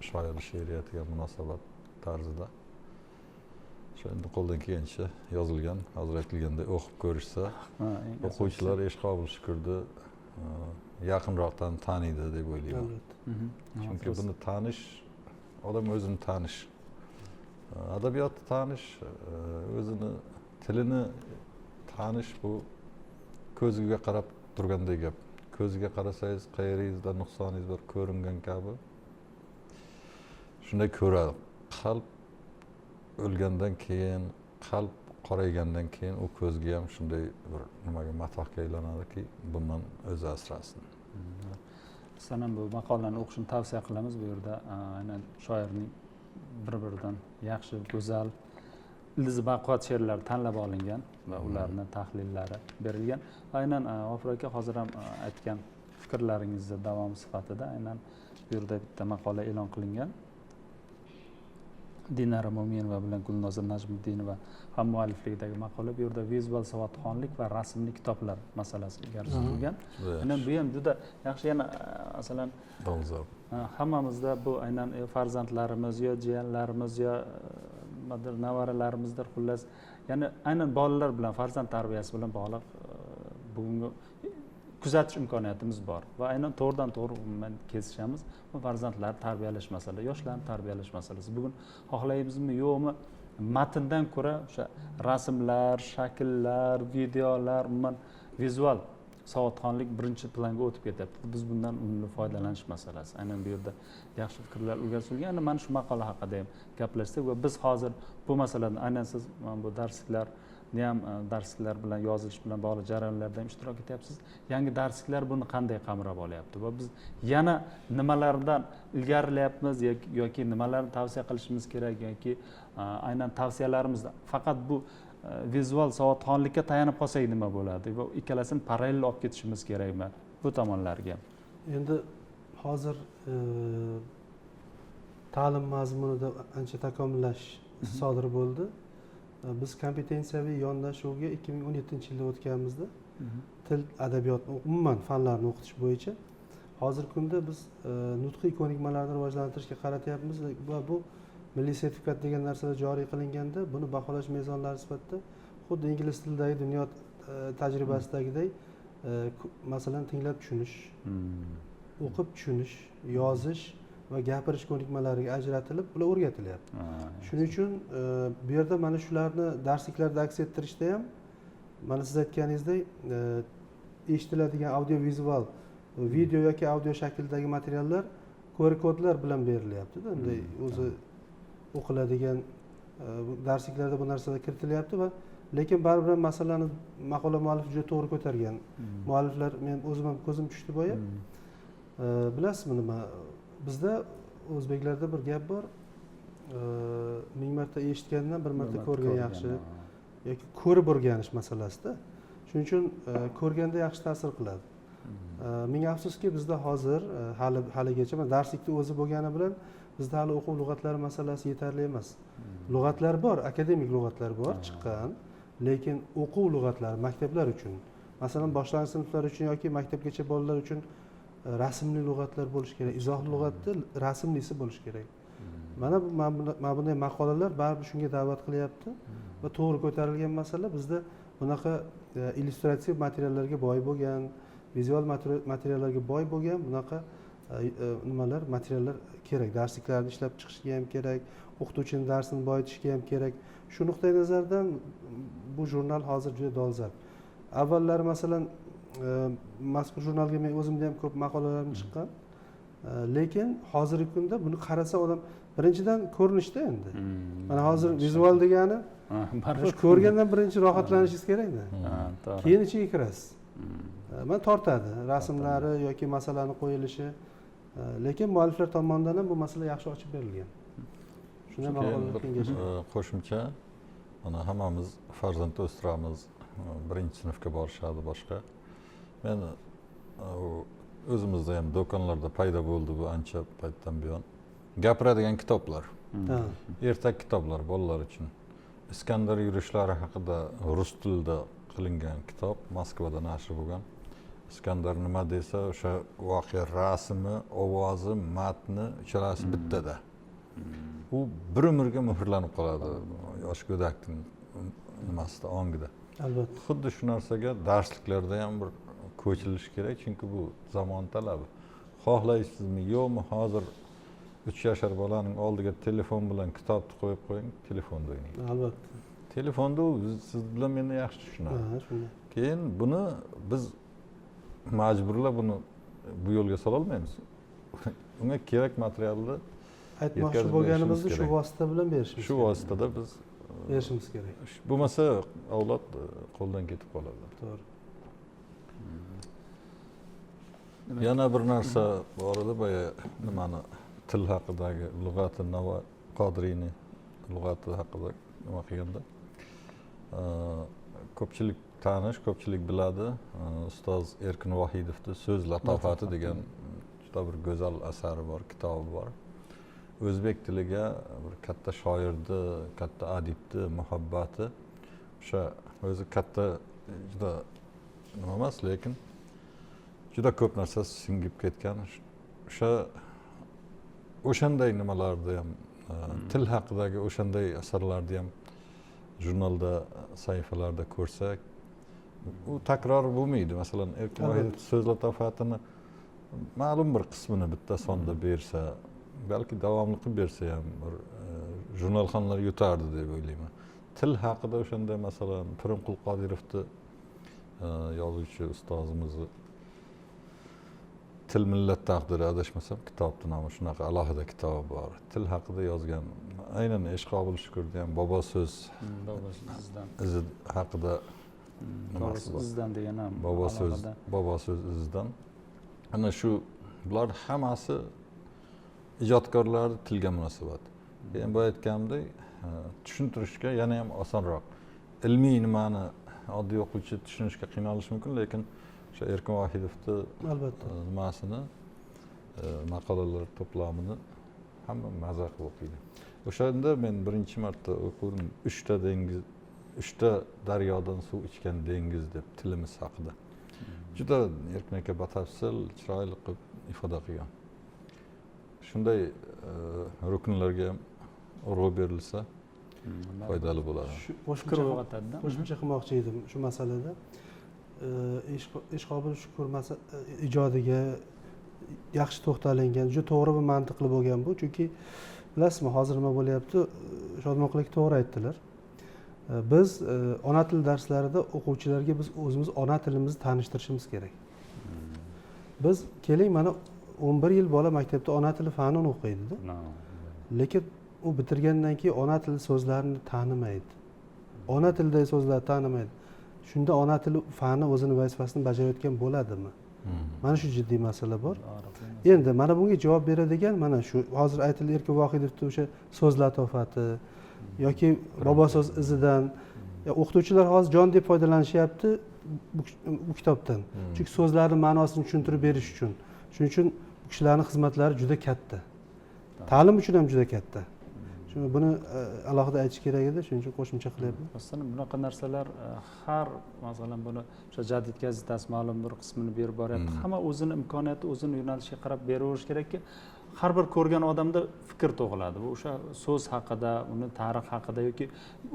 C: shoir she'riyatiga munosabat tarzida. Shu endi qo'ldan kelgancha yozilgan, hozir aytilganday o'qib ko'rishsa, o'quvchilar Ishqobil Shukurni yaqinroqdan taniydi deb o'ylayman. Chunki buni tanish, odam o'zini tanish, adabiyotni tanish, o'zini tilini tanish, bu ko'ziga qarab turgandek gap. Ko'ziga qarasangiz, qayerinizda nuqsoningiz bor ko'ringan kabi. Shunday ko'radi. Qalb o'lgandan keyin, qalb qoraygandan keyin u ko'zga ham shunday bir nimaga matohga aylanadiki, bundan o'zi asrasin.
A: Biz ham bu maqolani o'qishni tavsiya qilamiz. Bu yerda aynan shoirning bir-biridan yaxshi, go'zal, ildizi baquvvat she'rlar tanlab olingan va ularning tahlillari berilgan. Aynan G'ofur aka hozir ham aytgan fikrlaringizni davomi sifatida aynan bu yerda bitta maqola e'lon qilingan. Dinara Mo'minova bilan Gulnoza Najmiddinova hammuallifligidagi maqola. Bu yerda vizual savodxonlik va rasmli kitoblar masalasi ilgari surilgan. Aynan bu ham juda yaxshi. Yana masalan
C: dolzarb.
A: hammamizda bu aynan farzandlarimiz yo jiyanlarimiz yo nevaralarimizdir, xullas, ya'ni aynan bolalar bilan farzand tarbiyasi bilan bog'liq bugungi kuzatish imkoniyatimiz bor va aynan to'g'ridan to'g'ri umuman kesishamiz. Bu farzandlarni tarbiyalash masalasi, yoshlarni tarbiyalash masalasi. Bugun xohlaymizmi yo'qmi, matndan ko'ra o'sha rasmlar, shakllar, videolar, umuman vizual savodxonlik birinchi planga o'tib ketyapti. Biz bundan unumli foydalanish masalasi. Aynan bu yerda yaxshi fikrlar ilgari surilgan. Aynan mana shu maqola haqida ham gaplashsak va biz hozir bu masalada aynan siz mana bu darsliklar ham darsliklar bilan yozilish bilan bog'liq jarayonlarda ham ishtirok etyapsiz. Yangi darsliklar buni qanday qamrab olyapti va biz yana nimalardan ilgarilayapmiz yoki nimalarni tavsiya qilishimiz kerak yoki aynan tavsiyalarimiz faqat bu vizual savodxonlikka tayanib qolsak nima bo'ladi va ikkalasini parallel olib ketishimiz kerakmi bu tomonlarga?
B: Endi hozir ta'lim mazmunida ancha takomillashish sodir bo'ldi. Biz kompetensiyaviy yondashuvga 2017-yilda o'tganmizda til, adabiyot, umuman fanlarni o'qitish bo'yicha. Hozirgi kunda biz nutqiy ko'nikmalarni rivojlantirishga qaratyapmiz va bu milliy sertifikat degan narsalar joriy qilinganda buni baholash mezonlari sifatida xuddi ingliz tilidagi dunyo tajribasidagidek masalan tinglab tushunish, o'qib tushunish, yozish va gapirish ko'nikmalariga ajratilib ular o'rgatilyapti. Shuning uchun bu yerda mana shularni darsliklarda aks ettirishda ham mana siz aytganingizdek eshitiladigan audio vizual video yoki audio shaklidagi materiallar QR kodlar bilan berilyapti-da. Bunday o'zi o'qiladigan darsliklarda bu narsalar kiritilyapti va lekin baribir ham masalani maqola muallifi juda to'g'ri ko'targan. Mualliflar, men o'zim ham ko'zim tushdi boya. Bilasizmi nima? Bizda o'zbeklarda bir gap bor. 1000 marta eshitgandan bir marta ko'rgan yaxshi yoki ko'rib o'rganish masalasida. Shuning uchun ko'rganda yaxshi ta'sir qiladi. Ming afsuski bizda hozir haligacha darslikni o'zi bo'lgani bilan bizda hali o'quv lug'atlari masalasi yetarli emas. Lug'atlar bor, akademik lug'atlar bor chiqqan, lekin o'quv lug'atlari maktablar uchun, masalan boshlang'ich sinflar uchun yoki maktabgacha bolalar uchun rasmli lug'atlar bo'lishi kerak. Izohli lug'atda rasmlisi bo'lishi kerak. Mana bunday maqolalar baribir shunga da'vat qilyapti va to'g'ri ko'tarilgan masala. Bizda bunaqa illyustrativ materiallarga boy bo'lgan, vizual materiallarga boy bo'lgan bunaqa nimalar, materiallar kerak. Darsliklarni ishlab chiqishga ham kerak, o'qituvchining darsini boyitishga ham kerak. Shu nuqtai nazardan bu jurnal hozir juda dolzarb. Avvallari masalan mazkur jurnalga men o'zimda ham ko'p maqolalarim chiqqan. Lekin hozirgi kunda buni qarasa odam birinchidan ko'rinishda endi. Mana hozir vizual degani ko'rgandan birinchi rohatlanishingiz kerakda. Keyin ichiga kirasiz. Mana tortadi rasmlari yoki masalani qo'yilishi. Lekin mualliflar tomonidan ham bu masala yaxshi ochib berilgan. Shunday maqolalar kengash.
C: Qo'shimcha, mana hammamiz farzand o'stiramiz, birinchi sinfga borishadi boshqa. Men o'zimizda ham do'konlarda paydo bo'ldi bu ancha paytdan buyon. Gapiradigan kitoblar. Ertak kitoblar bolalar uchun. Iskandar yurishlari haqida rus tilida qilingan kitob, Moskvada nashr bo'lgan. Iskandar nima desa, o'sha voqea rasmi, ovozi, matni uchalasi bittada. U bir umrga muhrlanib qoladi yosh go'dakning nimasida, ongida.
B: Albatta.
C: Xuddi shu narsaga darsliklarda ham bir ko'chilish kerak, chunki bu zamon talabi. Xohlaysizmi, yo'qmi, hozir 3 yashar bolaning oldiga telefon bilan kitobni qo'yib qo'ying, telefonda o'ynaydi.
B: Albatta.
C: Telefonda u siz bilan meni yaxshi tushunadi.
B: Shunday.
C: Keyin buni biz majburlab buni bu yo'lga sola olmaymiz. Unga kerak materialni
B: aytmoqchi bo'lganimizni shu vosita bilan berishimiz.
C: Shu vositada biz
B: berishimiz kerak.
C: Bo'lmasa avlod qo'ldan ketib qoladi.
B: To'g'ri.
C: Yana bir narsa bor edi, boya nimani til haqidagi lug'ati Navo Qodiriyni lug'ati haqida nima qilganda ko'pchilik tanish, ko'pchilik biladi. Ustoz Erkin Vohidovning So'z latofati degan juda bir go'zal asari bor, kitobi bor. O'zbek tiliga bir katta shoirni, katta adibni muhabbati o'sha o'zi katta juda nima emas, lekin juda ko'p narsa singib ketgan. O'shanday nimalarni ham til haqidagi o'shanday asarlarni ham jurnalda sahifalarda ko'rsak, u takror bo'lmaydi. Masalan, Erkin Vohidov So'z latofatini ma'lum bir qismini bitta sonda bersa, balki davomli qilib bersa ham jurnalxonlar yutardi deb o'ylayman. Til haqida o'shanda masalan Pirimqul Qodirovni yozuvchi ustozimizni Til millat taqdiri adashmasam kitobning nomi shunaqa alohida kitobi bor. Til haqida yozgan. Aynan Eshqobil Shukurni ham Bobo so'z izi haqida
A: izdan degan ham
C: Bobo so'z izidan. Ana shu bular hammasi ijodkorlarning tilga munosabati. Men bu aytganimdek, tushuntirishga yana ham osonroq. Ilmiy nimani oddiy o'quvchi tushunishga qiynalishi mumkin, lekin o'sha Erkin Vohidovning
B: albatta
C: nimasini, maqolalar to'plamini hamma maza qilib o'qiydi. O'shanda men birinchi marta o'qidim 3 ta daryodan suv ichgan dengiz deb tilimiz haqida. Juda Erkin aka batafsil, chiroyli qilib ifoda qilgan. Shunday rukunlarga ham urg'u berilsa foydali bo'ladi.
A: Fikr uyg'otadi.
B: Qo'shimcha qilmoqchi edim shu masalada. Eshqobil Shukur ijodiga yaxshi to'xtalingan, juda to'g'ri va mantiqli bo'lgan bu. Chunki bilasizmi, hozir nima bo'lyapti? Shodmonqul aka to'g'ri aytdilar. Biz ona til darslarida o'quvchilarga biz o'zimiz ona tilimizni tanishtirishimiz kerak. Biz keling, mana 11 yil bola maktabda ona tili fanini o'qiydi-da. Lekin u bitirgandan keyin ona tili so'zlarini tanimaydi. Ona tilidagi so'zlarni tanimaydi. Shunda ona tili fani o'zini vazifasini bajarayotgan bo'ladimi? Mana shu jiddiy masala bor. Endi mana bunga javob beradigan mana shu hozir aytildi Erkin Vohidovning o'sha so'z latofati yoki Bobo so'z izidan o'qituvchilar hozir jon deb foydalanishyapti bu kitobdan. Chunki so'zlarning ma'nosini tushuntirib berish uchun. Shuning uchun bu kishilarning xizmatlari juda katta. Ta'lim uchun ham juda katta. Shuni buni alohida aytish kerak edi, shuning uchun qo'shimcha qilyapman.
A: Masalan, bunaqa narsalar har masalan buni o'sha jadid gazetasi ma'lum bir qismini berib boryapti. Hamma o'zini imkoniyati, o'zini yo'nalishiga qarab beraverish kerakki, har bir ko'rgan odamda fikr tug'iladi. Bu o'sha so'z haqida, uni tarix haqida yoki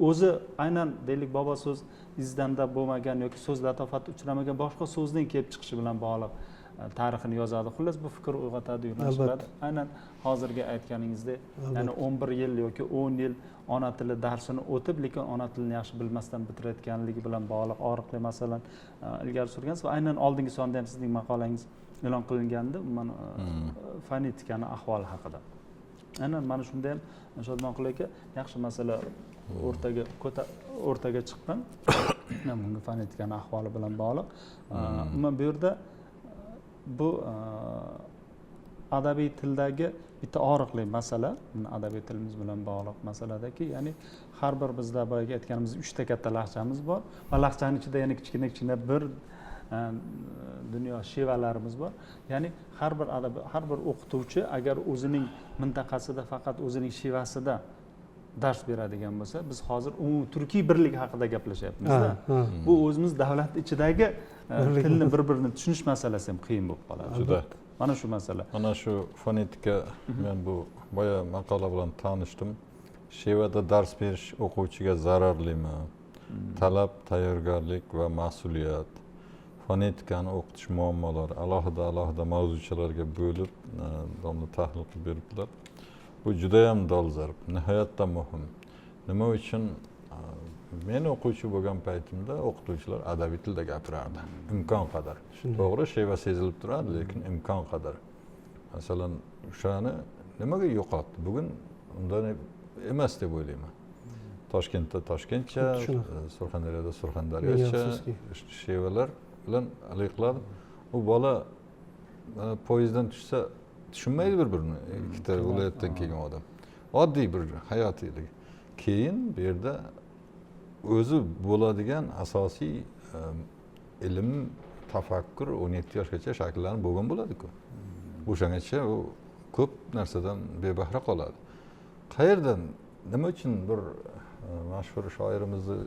A: o'zi aynan deylik Bobo so'z izdanda bo'lmagan yoki so'z latofati uchramagan boshqa so'zning kelib chiqishi bilan bog'liq tarixini yozadi. Xullas bu fikr uyg'otadi, yo'nalishtiradi. Aynan hozirgi aytganingizdek, ya'ni 11 yil yoki 10 yil ona tili darsini o'tib, lekin ona tilini yaxshi bilmasdan bitirayotganligi bilan bog'liq og'riqli masalan ilgari surgansiz va aynan oldingi sonda ham sizning maqolangiz e'lon qilingandi, mana fonetikani ahvoli haqida. Aynan mana shunda ham Shodmonqul aka yaxshi masala o'rtaga chiqqan. Bunga fonetikani ahvoli bilan bog'liq. Umuman bu yerda bu adabiy tildagi bitta og'riqli masala, adabiy tilimiz bilan bog'liq masaladaki, ya'ni har bir bizda boyagi aytganimizdek 3 ta katta lahjamiz bor va lahjaning ichida yana kichkina bir dunyo shevalarimiz bor. Ya'ni har bir o'qituvchi agar o'zining mintaqasida faqat o'zining shevasida dars beradigan bo'lsa, biz hozir umumiy turkiy birlik haqida gaplashyapmiz-da. Bu o'zimiz davlat ichidagi tilni bir-birini tushunish masalasi ham qiyin bo'lib qoladi.
C: Juda.
A: Mana shu masala.
C: Mana shu fonetika, men bu boya maqola bilan tanishdim. Shevada dars berish o'quvchiga zararlimi? Talab, tayyorgarlik va mas'uliyat. Fonetikani o'qitish muammolari alohida mavzuchalarga bo'lib, domla tahlil qilib beribdilar. Bu juda ham dolzarb, nihoyatda muhim. Nima uchun men o'quvchi bo'lgan paytimda o'qituvchilar adabiy tilda gapirardi, imkon qadar. To'g'ri, sheva sezilib turadi, lekin imkon qadar. Masalan, o'shani nimaga yo'qotdi? Bugun undan emas deb o'ylayman. Toshkentda Toshkentcha, Surxondaryoda Surxondaryocha shevalar bilan aloqaladi. U bola poyezddan tushsa tushunmaydi bir-birini, ikkita viloyatdan kelgan odam. Oddiy bir hayotiylik. Keyin bu yerda o'zi bo'ladigan asosiy ilm tafakkur 17 yoshgacha shakllanib bo'lgan bo'ladi-ku. O'shagacha u ko'p narsadan bebahra qoladi. Qayerdan, nima uchun bir mashhur shoirimizni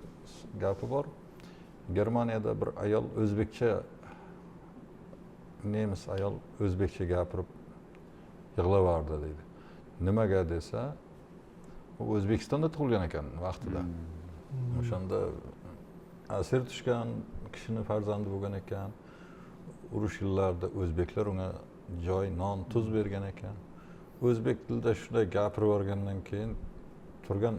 C: gapi bor. Germaniyada bir ayol o'zbekcha, nemis ayol o'zbekcha gapirib yig'lavardi deydi. Nimaga desa, u O'zbekistonda tug'ilgan ekan vaqtida. O'shanda asir tushgan kishini farzandi bo'lgan ekan. Urush yillarida o'zbeklar unga joy, non, tuz bergan ekan. O'zbek tilida shunday gapirib yuborgandan keyin turgan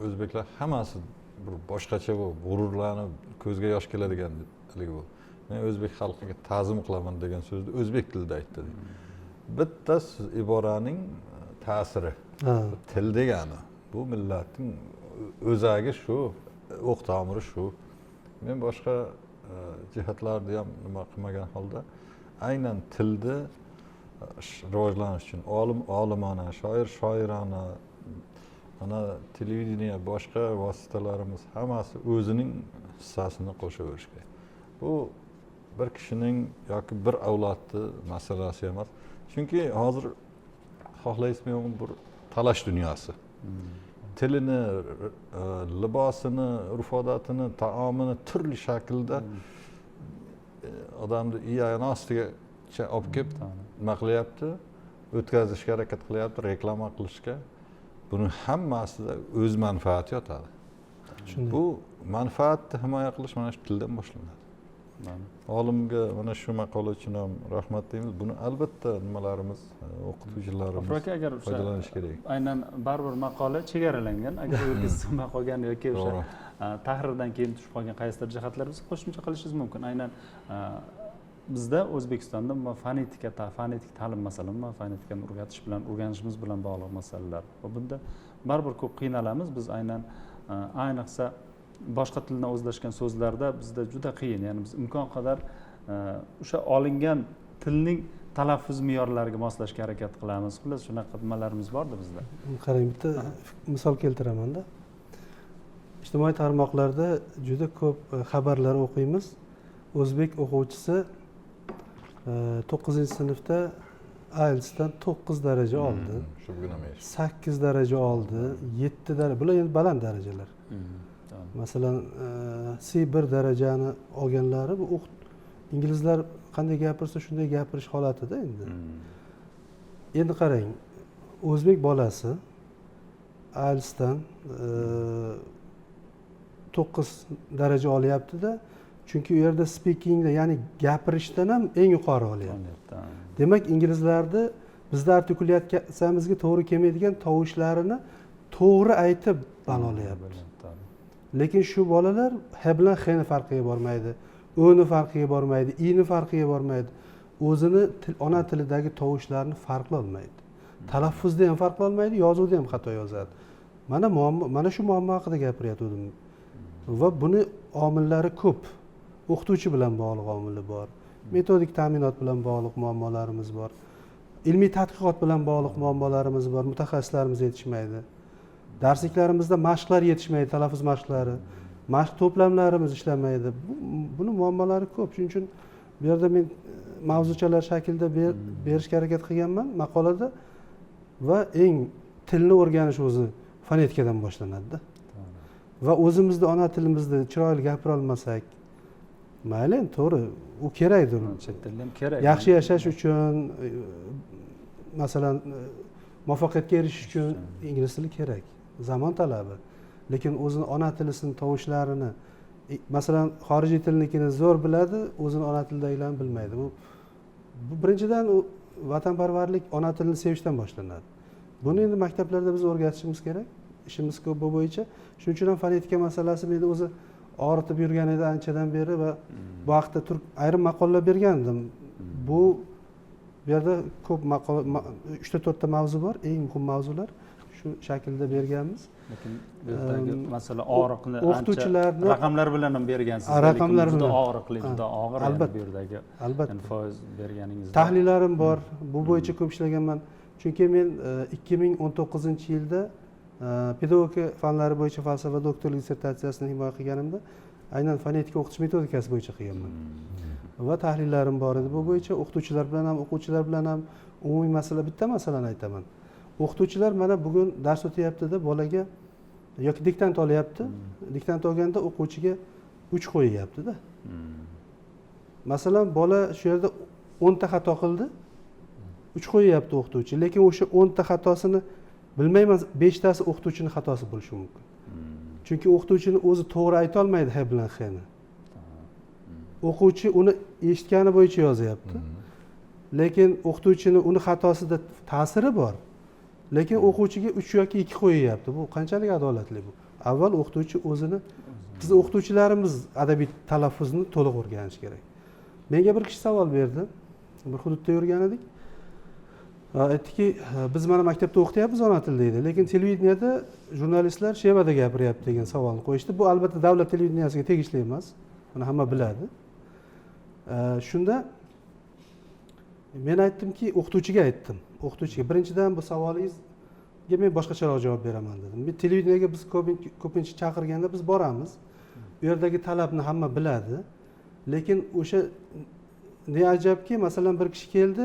C: o'zbeklar hammasi bir boshqacha bo'lib, g'ururlanib, ko'zga yosh keladigandek bo'ldi. Men o'zbek xalqiga ta'zim qilaman degan so'zni o'zbek tilida aytdi. Bitta iboraning ta'siri, til degani, bu millatning o'zagi shu, o'q tomiri shu. Men boshqa jihatlarni ham nima qilmagan holda aynan tilni rivojlanish uchun olimona, shoirona, ana televideniya, boshqa vositalarimiz hammasi o'zining hissasini qo'shaverish kerak. Bu bir kishining yoki bir avlodni masalasi emas. Chunki hozir xohlaysizmi yo'qmi bir talash dunyosi. Tilini, libosini, urf-odatini, taomini turli shaklda odamni iyagini ostigacha olib kelib nima qilyapti? O'tkazishga harakat qilyapti, reklama qilishga. Buning hammasida o'z manfaati yotadi. Bu manfaatni himoya qilish mana shu tildan boshlanadi. Olimga mana shu maqola uchun ham rahmat deymiz. Buni albatta nimalarimiz, o'qituvchilarimiz foydalanish kerak.
A: Aynan baribir maqola chegaralangan. Agar o'rganib qolgan yoki o'sha tahrirdan keyin tushib qolgan qaysidir jihatlar biz qo'shimcha qilishingiz mumkin. Aynan bizda O'zbekistonda fonetik ta'lim masalan, fonetikani o'rgatish bilan, o'rganishimiz bilan bog'liq masalalar. Va bunda baribir ko'p qiynalamiz. Biz ayniqsa boshqa tildan o'zlashgan so'zlarda bizda juda qiyin. Ya'ni biz imkon qadar o'sha olingan tilning talaffuz me'yorlariga moslashga harakat qilamiz. Xullas shunaqa nimalarimiz borda bizda.
B: Qarang, bitta misol keltiraman-da. Ijtimoiy tarmoqlarda juda ko'p xabarlar o'qiymiz. O'zbek o'quvchisi 9-sinfda IELTSdan 9 daraja oldi. 8 daraja oldi, 7 daraja. Bular endi baland darajalar. Masalan, C1 darajani olganlari bu inglizlar qanday gapirsa shunday gapirish holatida endi. Endi qarang, o'zbek bolasi IELTSdan 9 daraja olyapti-da, chunki u yerda speakingda, ya'ni gapirishdan ham eng yuqori olyapti. Demak, inglizlarni bizda artikulyatsiyamizga to'g'ri kelmaydigan tovushlarini to'g'ri aytib balolayapti. Lekin shu bolalar h bilan h ni farqiga bormaydi, o ni farqiga bormaydi, i ni farqiga bormaydi. O'zini ona tilidagi tovushlarni farqlay olmaydi. Talaffuzda ham farqlay olmaydi, yozuvda ham xato yozadi. Mana shu muammo haqida gapiryaptim. Va buni omillari ko'p. O'qituvchi bilan bog'liq omili bor. Metodik ta'minot bilan bog'liq muammolarimiz bor. Ilmiy tadqiqot bilan bog'liq muammolarimiz bor. Mutaxassislarimiz yetishmaydi. Darsliklarimizda mashqlar yetishmaydi, talaffuz mashqlari. Mashq to'plamlarimiz ishlamaydi. Buni muammolari ko'p. Shuning uchun bu yerda men mavzuchalar shaklida berishga harakat qilganman maqolada va eng tilni o'rganish o'zi fonetikadan boshlanadi-da. Va o'zimizni ona tilimizda chiroyli gapira olmasak, mayli, to'g'ri, u kerakdir.
A: Chet tilda ham kerak.
B: Yaxshi yashash uchun, masalan, muvaffaqiyatga erishish uchun ingliz tili kerak. Zamon talabi. Lekin o'zini ona tilisini tovushlarini, masalan, xorijiy tilnikini zo'r biladi, o'zini ona tilidagilarni bilmaydi. Bu birinchidan vatanparvarlik ona tilini sevishdan boshlanadi. Buni endi maktablarda biz o'rgatishimiz kerak. Ishimiz ko'p bu bo'yicha. Shuning uchun ham fonetika masalasi meni o'zi og'ritib yurgan edi anchadan beri va bu haqda ayrim maqolalar bergandim. Bu yerda ko'p maqola 3-4 ta mavzu bor, eng muhim mavzular shu shaklda berganmiz.
A: Lekin bu yerdagi masala og'riqni
B: o'qituvchilarni
A: raqamlar bilan ham bergansiz.
B: Raqamlar
A: juda og'riqli, juda og'ir
B: albatta
A: bu yerdagi foiz berganingizda.
B: Tahlillarim bor. Bu bo'yicha ko'p ishlaganman. Chunki men 2019-yilda pedagogika fanlari bo'yicha falsafa doktorlik dissertatsiyasini himoya qilganimda aynan fonetika o'qitish metodikasi bo'yicha qilganman va tahlillarim bor edi bu bo'yicha. O'qituvchilar bilan ham o'quvchilar bilan ham umumiy masala, bitta masalani aytaman. O'qituvchilar mana bugun dars o'tyaptida bolaga yoki diktant olyapti, diktant olganda o'quvchiga 3 qo'yyapti-da. Masalan, bola shu yerda 10 ta xato qildi, 3 qo'yyapti o'qituvchi, lekin o'sha 10 ta xatosini bilmayman 5 tasi o'qituvchining xatosi bo'lishi mumkin. Chunki o'qituvchini o'zi to'g'ri ayta olmaydi h bilan x ni. O'quvchi uni eshitgani bo'yicha yozyapti. Lekin o'qituvchini uni xatosida ta'siri bor. Lekin o'quvchiga 3 yoki 2 qo'yyapti. Bu qanchalik adolatli bu? Avval o'qituvchi o'zini, biz o'qituvchilarimiz adabiy talaffuzni to'liq o'rganish kerak. Menga bir kishi savol berdi. Bir hududda yurgan edik. Aytdiki, biz mana maktabda o'qityapmiz ona til deydi, lekin televideniyada jurnalistlar shevada gapiryapti degan savolni qo'yishdi. Bu albatta davlat televideniyasiga tegishli emas. Buni hamma biladi. Shunda men aytdimki, o'qituvchiga aytdim. O'qituvchiga birinchidan bu savolingizga men boshqacharoq javob beraman dedim. Men televideniyaga biz ko'pincha chaqirganda biz boramiz. Bu yerdagi talabni hamma biladi. Lekin o'sha ne ajabki, masalan bir kishi keldi,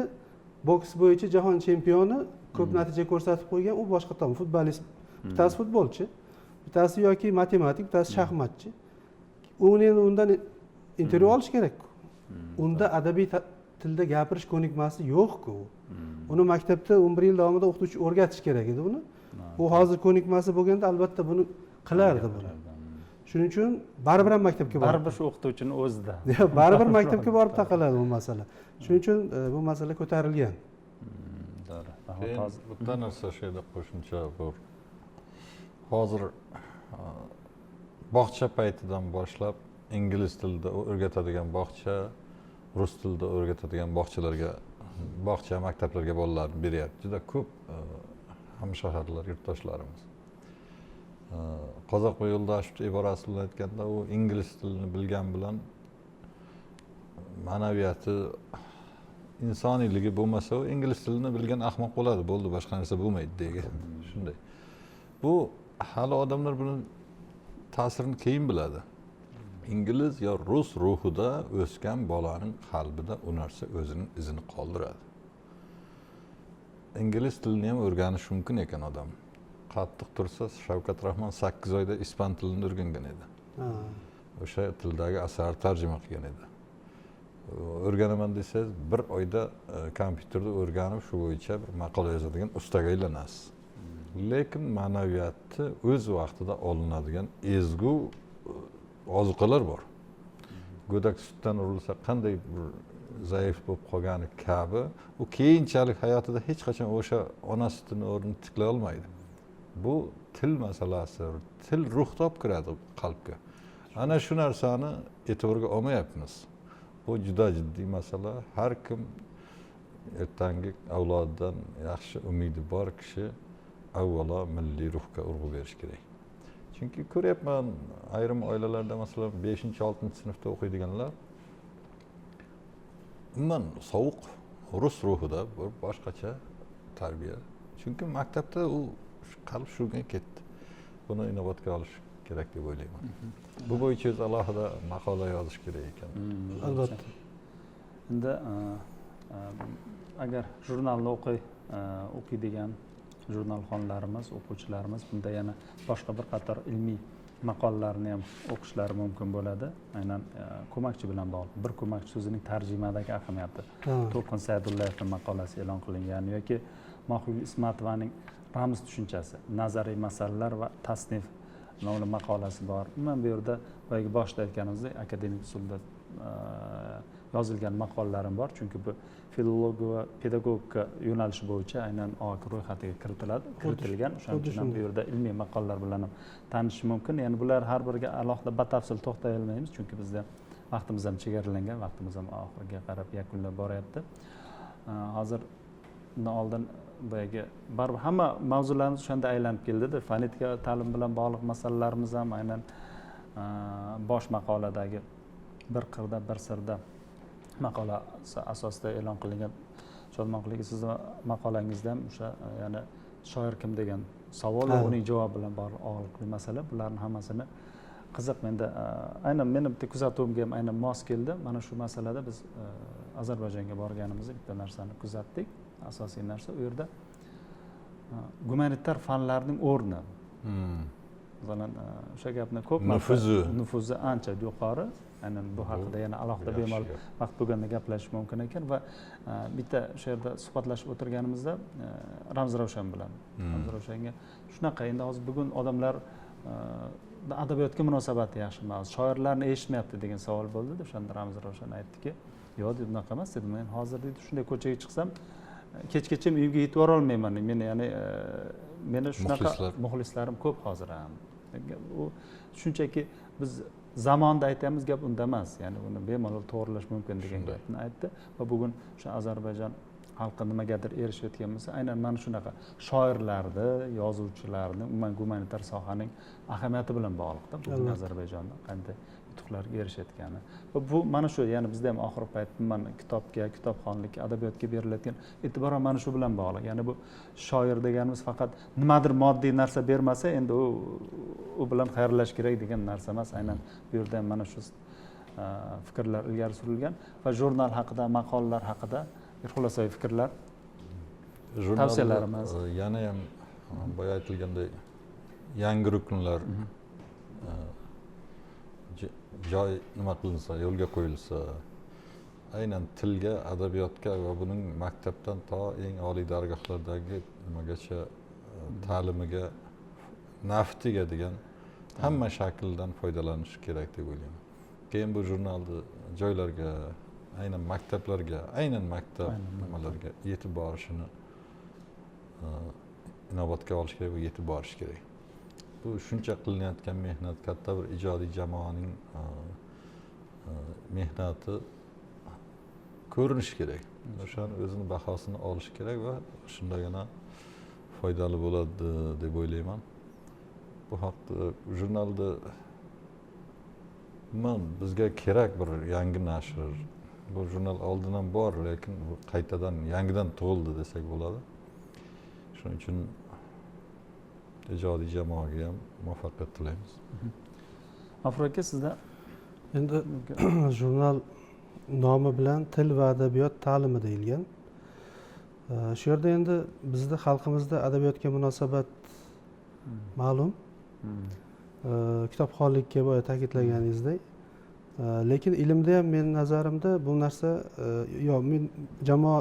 B: boks bo'yicha jahon chempioni, ko'p natija ko'rsatib qo'ygan, u boshqa tomon futbolist, bittasi futbolchi, bittasi yoki matematik, bittasi shaxmatchi. Undan intervyu olish kerak-ku. Unda adabiy tilda gapirish ko'nikmasi yo'q-ku. Uni maktabda 11 yil davomida o'qituvchi o'rgatish kerak edi uni. U hozir ko'nikmasi bo'lganda albatta buni qilardi buni. Shuning uchun baribir ham maktabga borib,
A: baribir shu o'qituvchini o'zida.
B: baribir maktabga borib taqaladi bu masala. Shuning uchun bu masala ko'tarilgan.
C: Keyin bitta narsa shu yerda qo'shimcha bor. Hozir bog'cha paytidan boshlab ingliz tilida o'rgatadigan bog'cha, rus tilida o'rgatadigan bog'chalarga, bog'cha maktablarga bolalarni beryapti. Juda ko'p hamshaharlar, yurtdoshlarimiz. Qozoq va Yo'ldoshev iborasi bilan aytganda, u ingliz tilini bilgan bilan ma'naviyati, insoniyligi bo'lmasa, u ingliz tilini bilgan ahmoq bo'ladi, bo'ldi, boshqa narsa bo'lmaydi degan. Shunday. Bu hali odamlar buni ta'sirini keyin biladi. İngliz yo rus ruhida o'sgan bolaning qalbida u narsa o'zining izini qoldiradi. Ingliz tilini ham o'rganish mumkin ekan odam. Qattiq tursa, Shavkat Rahmon 8 oyda ispan tilini o'rgangan edi. O'sha tildagi asar tarjima qilgan edi. O'rganaman desangiz, 1 oyda kompyuterda o'rganib, shu bo'yicha bir maqola yozadigan ustaga aylanasiz. Lekin ma'naviyatni o'z vaqtida olinadigan ezgu ozuqalar bor. Go'dak sutdan urilsa qanday zaif bo'lib qolgani kabi, u keyinchalik hayotida hech qachon o'sha ona sutini o'rnini tiklay olmaydi. Bu til masalasi, til ruh topib kiradi qalbga. Ana shu narsani e'tiborga olmayapmiz. Bu juda jiddiy masala. Har kim ertangi avlodidan yaxshi umidi bor kishi avvalo milliy ruhga urg'u berish kerak. Chunki ko'ryapman, ayrim oilalarda masalan 5-6 sinfda o'qiydiganlar umuman sovuq rus ruhida bir boshqacha tarbiya. Chunki maktabda u qalb shunga ketdi. Buni inobatga olish kerak deb o'ylayman. Bu bo'yicha alohida maqola yozish kerak ekan.
B: Albatta.
A: Endi agar jurnalni o'qiydigan jurnalxonlarimiz, o'quvchilarimiz bunda yana boshqa bir qator ilmiy maqolalarni ham o'qishlari mumkin bo'ladi. Aynan ko'makchi bilan bog'liq. Bir ko'makchi so'zining tarjimadagi ahamiyati. To'lqin Saidullayevning maqolasi e'lon qilingan yoki Mahbub Ismatovaning ramz tushunchasi, nazariy masalalar va tasnif nomli maqolasi bor. Umuman bu yerda boyagi boshda aytganimizdek akademik usulda yozilgan maqolalarim bor, chunki bu filologiya va pedagogika yo'nalishi bo'yicha aynan OAK ro'yxatiga kiritilgan. O'shaning uchun ham bu yerda ilmiy maqolalar bilan ham tanishish mumkin. Ya'ni bular har biriga alohida batafsil to'xtay olmaymiz, chunki bizda vaqtimiz ham chegaralangan, vaqtimiz ham oxiriga qarab yakunlab boryapti. Hozir undan oldin boyagi baribir hamma mavzularimiz o'shanda aylanib keldida. Fonetika ta'lim bilan bog'liq masalalarimiz ham aynan bosh maqoladagi bir qirda bir sirda maqola asosida e'lon qilingan. Shodmonquliki, sizni maqolangizda ham o'sha ya'ni shoir kim degan savol va uning javobi bilan bog'liqli masala, bularning hammasini qiziq menda aynan meni bitta kuzatuvimga ham aynan mos keldi. Mana shu masalada biz Ozarbayjonga borganimizda bitta narsani kuzatdik. Asosiy narsa u yerda gumanitar fanlarning o'rni. Masalan, o'sha gapni ko'p nufuzi ancha yuqori. Aynan bu haqida yana alohida bemalol vaqt bo'lganda gaplashish mumkin ekan va bitta o'sha yerda suhbatlashib o'tirganimizda Ramz Ravshan bilan Ravshanga shunaqa endi hozir bugun odamlar adabiyotga munosabati yaxshi emas, shoirlarni eshitmayapti degan savol bo'ldi-da, o'shanda Ramz Ravshan aytdiki, yo'q dedi, unaqa emas dedi. Men hozir dedi shunday ko'chaga chiqsam, kechgacha uyga yetib bora olmayman. Meni shunaqa muxlislarim ko'p hozir ham. U shunchaki biz zamonda aytamiz, gap unda emas. Ya'ni uni bemalol to'g'rilash mumkin degan gapni aytdi va bugun o'sha Ozarbayjon xalqi nimagadir erishayotgan bo'lsa, aynan mana shunaqa shoirlarni, yozuvchilarni, umuman gumanitar sohaning ahamiyati bilan bog'liqda. Bugun Ozarbayjonda qanday yutuqlarga erishayotgani. Va bu mana shu, ya'ni bizda ham oxirgi paytda mana kitobga, kitobxonlikka, adabiyotga berilayotgan e'tibor ham mana shu bilan bog'liq. Ya'ni bu shoir deganimiz faqat nimadir moddiy narsa bermasa, endi u bilan xayrlashish kerak degan narsa emas. Aynan bu yerda ham mana shu fikrlar ilgari surilgan va jurnal haqida, maqolalar haqida xulosaviy fikrlar, tavsiyalarimiz.
C: Yana ham boya aytilgandek yangi ruknlar joy nima qilinsa, yo'lga qo'yilsa, aynan tilga, adabiyotga va buning maktabdan to eng oliy dargohlardagi nimagacha ta'limiga naf tegadigan hamma shakldan foydalanish kerak deb o'ylayman. Keyin bu jurnalni joylarga, aynan maktablarga, aynan maktab nimalarga yetib borishini inobatga olish kerak va yetib borish kerak. Bu shuncha qilinayotgan mehnat, katta bir ijodiy jamoaning mehnati ko'rinishi kerak. O'shani o'zini bahosini olish kerak va shundagina foydali bo'ladi deb o'ylayman. Bu haqda jurnalda bizga kerak bir yangi nashr. Bu jurnal oldin ham bor, lekin qaytadan yangidan tug'ildi desak bo'ladi. Shuning uchun ijodiy jamoaga ham muvaffaqiyat tilaymiz.
A: G'afur aka, sizda
B: endi jurnal nomi bilan til va adabiyot ta'limi deyilgan. Shu yerda endi bizda xalqimizda adabiyotga munosabat ma'lum. Kitobxonlikka boya ta'kidlaganingizdek. Lekin ilmda ham men nazarimda bu narsa jamoa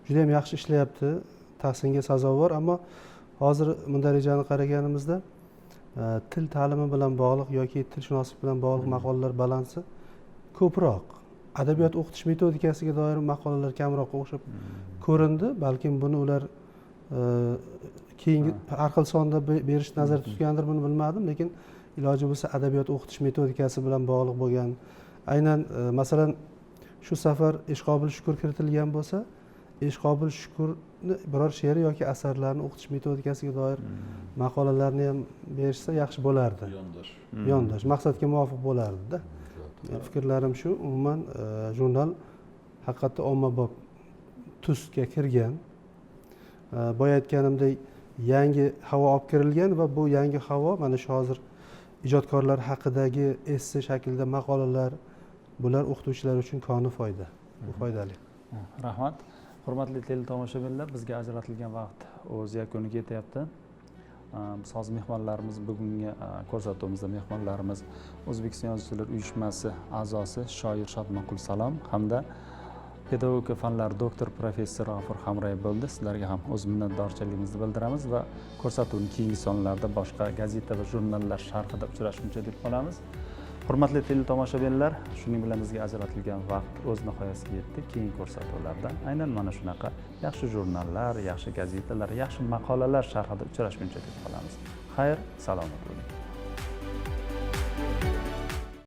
B: juda ham yaxshi ishlayapti, tahsinga sazovor, ammo hozir darajani qaraganimizda til ta'limi bilan bog'liq yoki tilshunoslik bilan bog'liq maqolalar balansi ko'proq. Adabiyot o'qitish metodikasiga doir maqolalar kamroq o'xshab ko'rindi. Balkim buni ular keyingi har xil sonda berish nazarda tutgandir, buni bilmadim, lekin iloji bo'lsa adabiyot o'qitish metodikasi bilan bog'liq bo'lgan. Aynan masalan shu safar Ishqobil Shukur kiritilgan bo'lsa, Ishqobil Shukurni biror she'ri yoki asarlarni o'qitish metodikasiga doir maqolalarni ham berishsa yaxshi bo'lardi. Yondosh maqsadga muvofiq bo'lardi-da. Fikrlarim shu. Umuman jurnal haqiqatda ommabop tusga kirgan. Boya aytganimdek, yangi havo olib kirilgan va bu yangi havo mana shu hozir ijodkorlar haqidagi esse shaklida maqolalar, bular o'qituvchilar uchun koni foyda. Bu foydali.
A: Rahmat. Hurmatli teletomoshabinlar, bizga ajratilgan vaqt o'z yakuniga yetyapti. Biz hozir mehmonlarimiz, bugungi ko'rsatuvimizda mehmonlarimiz O'zbekiston Yozuvchilar uyushmasi a'zosi shoir Shodmonqul Salom hamda pedagogika fanlari doktor professor G'afur Hamrayev bo'ldi. Sizlarga ham o'z minnatdorchiligimizni bildiramiz va ko'rsatuvning keyingi sonlarida boshqa gazeta va jurnallar sharhida uchrashguncha deb qolamiz. Hurmatli teletomoshabinlar, shuning bilan bizga ajratilgan vaqt o'z nihoyasiga yetdi. Keyingi ko'rsatuvlarda aynan mana shunaqa yaxshi jurnallar, yaxshi gazetalar, yaxshi maqolalar sharhida uchrashguncha deb qolamiz. Xayr, salomat bo'ling.